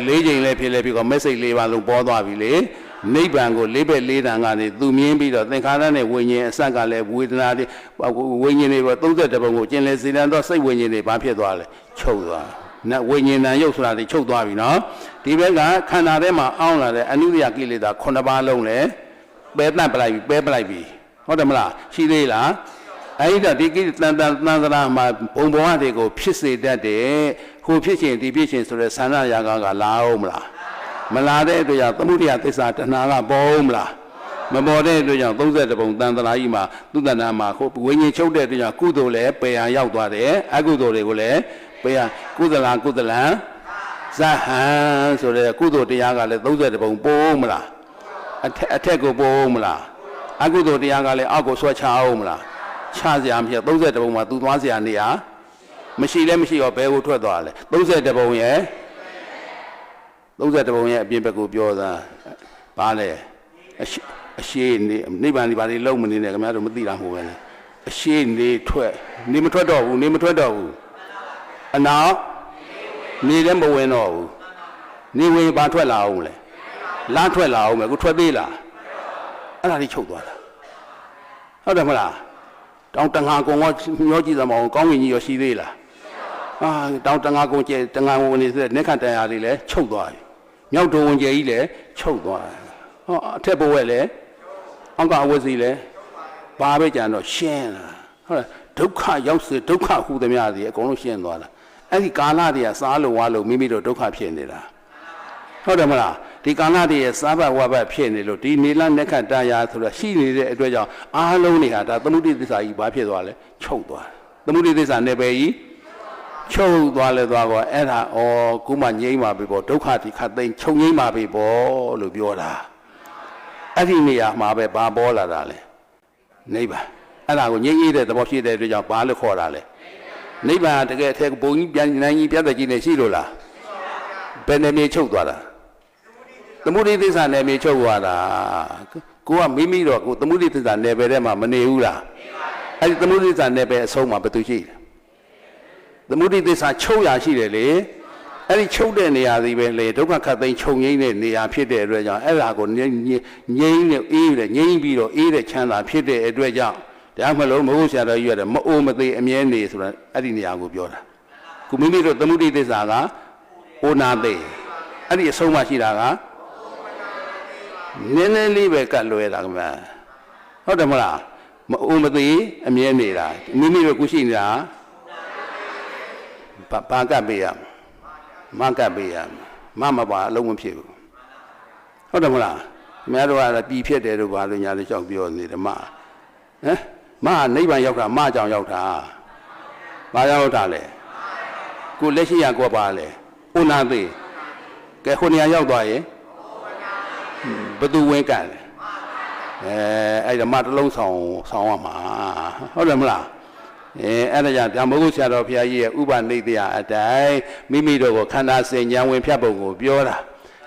[SPEAKER 1] 4ကြိမ်လည်းဖြစ်ကောမက်စိတ်4ပါးလုံးပေါ်သွားပြီလေနိဗ္ဗာန်ကို4ဘက်4တန်ကနေသူမြင်ပြီးတော့သင်္ခါရနဲ့ဝိညာဉ်အစကလည်းဝေဒနာတွေဝိညာဉ်တွေပေါ့31ပုံကိုကျင်လေစေတံတော့စိတ်ဝိညာဉ်တွေဘာဖြစ်သွားလဲချုပ်သွားနတ်ဝိညာဉ်တန်ရုပ်ဆိုတာတွေချုပ်သွားပြီနော်ဒီဘက်ကခန္ဓာထဲမှာအောင်းလာတဲ့အနုတ္တယကိလေသာ9ပါးလုံးလည်းပဲတတ်ပလိုက်ပြီဟုတ်တယ်မလားရှိသေးလားအဲ့ဒါဒီကိတန်သန္တရာမှာဘုံဘဝတွေကိုဖြစ်စေတတ်တယ်ဟိုဖြစ်ခြင်းဒီဖြစ်ခြင်းဆိုတဲ့သန္နရာဂကလာအောင်မလားမလာတဲ့အတွက်ကြောင့်သမုဒိယသစ္စာတဏှာကပေါ်မလားမပေါ်တဲ့အတွက်ကြောင့်31ပုံတန်တရာကြီးမှာသူတဏ္ဍာမှာဟိုဝိညာဉ်ချုပ်တဲ့အတွက်ကြောင့်ကုသိုလ်လည်းပယ်ရန်ရောက်သွားတယ်အကုသိုလ်တွေကိုလည်းပယ်ရကုသလံဇဟံဆိုတဲ့ကုသိုလ်တရားကလည်း31ပုံပေါ်မလားအထက်ကိုပေါ်မလားအကုသိုလ်တရားကလည်းအောက်ကိုဆွဲချအောင်မလားချစရာမရှိ31ပုံမှာသူသွားစရာနေရာမရှိရောဘယ်ကိုထွက်သွားလဲ31ပုံရဲ့31ပုံရဲ့အပြင်ဘက်ကိုပြောတာဘာလဲအရှိနေနိဗ္ဗာန်ဒီဘာတွေလုံးမနေနဲ့ခင်ဗျားတို့မသိတာမဟုတ်ပဲလေအရှိနေထွက်နေမထွက်တော့ဘူးအနောက်နေလည်းမဝင်တော့ဘူးနေဝင်ဘာထွက်လာအောင်လဲလားထွက်လာအောင်မယ်ကိုထွက်သေးလားအဲ့ဒါလေးချုပ်သွားတာဟုတ်တယ်မလားတောင်တငါကုံရောမျောကြည့်သမောင်းကောင်းဝင်ကြီးရောရှိသေးလားတောင်တငါကုံကျဲတငါဝင်နေတဲ့နက်ခတ်တရားလေးလည်းချုပ်သွားပြီ မြောက်တော်ဝင်ကျဲကြီးလည်းချုပ်သွားတယ်ဟောအထက်ဘဝလည်းအောက်ကအဝတ်စီလည်းဘာပဲကြံတော့ရှင်းလာဟုတ်လားဒုက္ခရောက်စေဒုက္ခဟူသမျှတွေအကုန်လုံးရှင်းသွားတာအဲ့ဒီကာလတွေကစားလို့ဝါလို့မိမိတို့ဒုက္ခဖြစ်နေတာဟုတ်တယ်မလားဒီကာလတွေရဲ့စားဘဝဘဖြစ်နေလို့ဒီနေလနက္ခတရာဆိုတာရှိနေတဲ့အတွက်ကြောင့်အားလုံးတွေဟာဒါသမုဒိသစ္စာကြီးဘာဖြစ်သွားလဲချုပ်သွားသမုဒိသစ္စာနယ်ပယ်ကြီးချုပ်သွားလဲသွားတော့အဲ့ဒါဩကုမငြိမ့်ပါပြီပေါ့ဒုက္ခတိခတ်သိမ်းချုပ်ငြိမ့်ပါပြီပေါ့လို့ပြောတာအဲ့ဒီနေရာမှာပဲဘာပေါ်လာတာလဲနိဗ္ဗာန်အဲ့ဒါကိုငြိမ့်ရတဲ့သဘောရှိတဲ့အတွက်ကြောင့်ဘာလို့ခေါ်တာလဲနိဗ္ဗာန်တကယ်အထက်ဘုံကြီးပြန်နိုင်ကြီးပြတ်သက်ကြီးနေရှိလို့လားဘယ်နဲ့မြေချုပ်သွားတာသမုဒိသစ္စာနယ်မြေချုပ်သွားတာကိုကမိမိတော့ကိုသမုဒိသစ္စာနယ်ပယ်ထဲမှာမနေဘူးလားအဲ့ဒီသမုဒိသစ္စာနယ်ပယ်အဆုံးမှာဘယ်သူရှိလဲသမုဒိသစ္စာချုပ်ရရှိတယ်လေအဲ့ဒီချုပ်တဲ့နေရာစီပဲလေဒုက္ခခတ်သိမ်းချုပ်ငိမ့်တဲ့နေရာဖြစ်တဲ့အတွက်ကြောင့်အဲ့ဒါကိုငြိမ့်နဲ့အေးတယ်ငြိမ့်ပြီးတော့အေးတဲ့ချမ်းသာဖြစ်တဲ့အတွက်ကြောင့်ဒါမှမဟုတ်မဟုတ်ဆရာတော်ကြီးရတယ်မအိုမသေးအမြဲနေဆိုတာအဲ့ဒီနေရာကိုပြောတာခုမိမိတို့သမုဒိသစ္စာကအိုနာသေးအဲ့ဒီအဆုံးမှရှိတာကနည်းနည်းလေးပဲကတ်လွဲတာကမှဟုတ်တယ်မလားမအိုမသေးအမြဲနေတာမိမိတို့ခုရှိနေတာဘာကပ်ပေးရမကပ်ပေးရမပါအလုံးမဖြစ်ဘူးဟုတ်တယ်မလားခင်ဗျားတို့ကပြည်ဖြစ်တယ်လို့ဘာလို့ညာလို့လျှောက်ပြောနေတယ်မနိဗ္ဗာန်ရောက်တာမကြောင်ရောက်တာဘာကြောင့်ရောက်တာလဲကိုလက်ရှိရကိုပါလဲဥနာသေးကဲခုနေရာရောက်သွားရင်ဘသူဝင်ကတ်လဲအဲ့ဒါမတလုံးဆောင်ရမှာဟုတ်တယ်မလားအဲ့ဒါကြောင့်ဓမ္မဂုဆရာတော်ဘုရားကြီးရဲ့ဥပနိဒေယအတိုင်းမိမိတို့ကိုခန္ဓာစင်ဉာဏ်ဝင်ဖြတ်ပုံကိုပြောတာ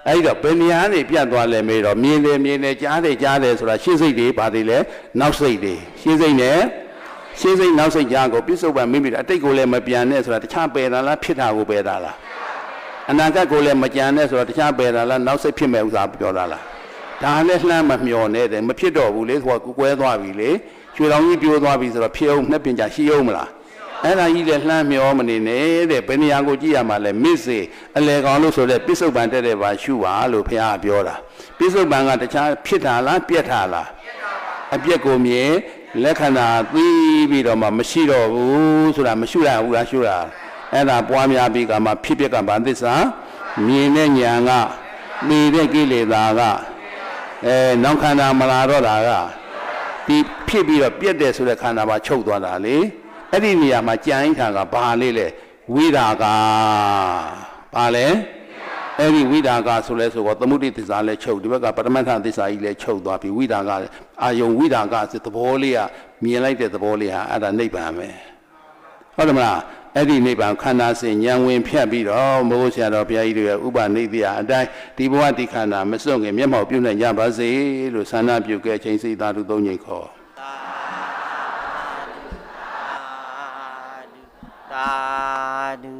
[SPEAKER 1] အဲ့တော့ဘယ်နေရာနေပြတ်သွားလဲမေးတော့မြင်တယ်ကြားတယ်ဆိုတာရှင်းစိတ်တွေဘာတွေလဲနောက်စိတ်တွေရှင်းစိတ်နဲ့ရှင်းစိတ်နောက်စိတ်ကြားကိုပြစ္ဆုတ်ပံမိမိတို့အတိတ်ကိုလည်းမပြန်နဲ့ဆိုတာတခြားပယ်တာလားဖြစ်တာကိုပယ်တာလားအနာဂတ်ကိုလည်းမကြံနဲ့ဆိုတာတခြားပယ်တာလားနောက်စိတ်ဖြစ်မဲ့ဥစ္စာပြောတာလားဒါလည်းလှမ်းမမျောနဲ့တယ်မဖြစ်တော့ဘူးလေဆိုတော့ကွဲသွားပြီလေရွှေတောင်ကြီးပြိုးသွားပြီဆိုတော့ဖြစ်အောင်နှစ်ပင်ကြရှိအောင်မလားအဲ့ဒါကြီးလည်းလှမ်းမျောမနေနဲ့တဲ့ဘယ်နေရာကိုကြည့်ရမှာလဲမစ်စေအလေကောင်လို့ဆိုတဲ့ပစ္စုပန်တဲ့ပါရှုပါလို့ဘုရားပြောတာပစ္စုပန်ကတခြားဖြစ်တာလားပြက်တာလားအပြက်ကိုမြင်လက္ခဏာသိပြီးတော့မှမရှိတော့ဘူးဆိုတာမရှုရဘူးလားရှုတာအဲ့ဒါပွားများပြီးကမှဖြစ်ပြက်ကဗန္သစ္စာမြင်တဲ့ဉာဏ်ကနေတဲ့ကိလေသာကနောက်ခန္ဓာမလာတော့တာကဒီဖြစ်ပြီးတော့ပြက်တယ်ဆိုတဲ့ခန္ဓာမှာချုပ်သွားတာလေအဲ့ဒီနေရာမှာကြံ့ထာကဘာလေးလဲဝိရာဂဘာလဲအဲ့ဒီဝိရာဂဆိုလဲဆိုတော့သမုဒိသစ္စာလဲချုပ်ဒီဘက်ကပရမတ္ထသစ္စာကြီးလဲချုပ်သွားပြီဝိရာဂအာယုံဝိရာဂဆိုသဘောလေးကမြင်လိုက်တဲ့သဘောလေးဟာအဲ့ဒါနိဗ္ဗာန်ပဲဟုတ်တယ်မလားအဲ့ဒီနိဗ္ဗာန်ခန္ဓာစဉ်ဉာဏ်ဝင်ဖြတ်ပြီးတော့မိုးဆရာတော်ဘုရားကြီးတို့ရဲ့ဥပနိဒေယအတိုင်းဒီဘဝဒီခန္ဓာမစွန့်ခင်မျက်မှောက်ပြုနိုင်ကြပါစေလို့ဆန္ဒပြုခဲ့ချိန်စိတ်သာဓုသုံးညိတ်ခေါ်သာဓု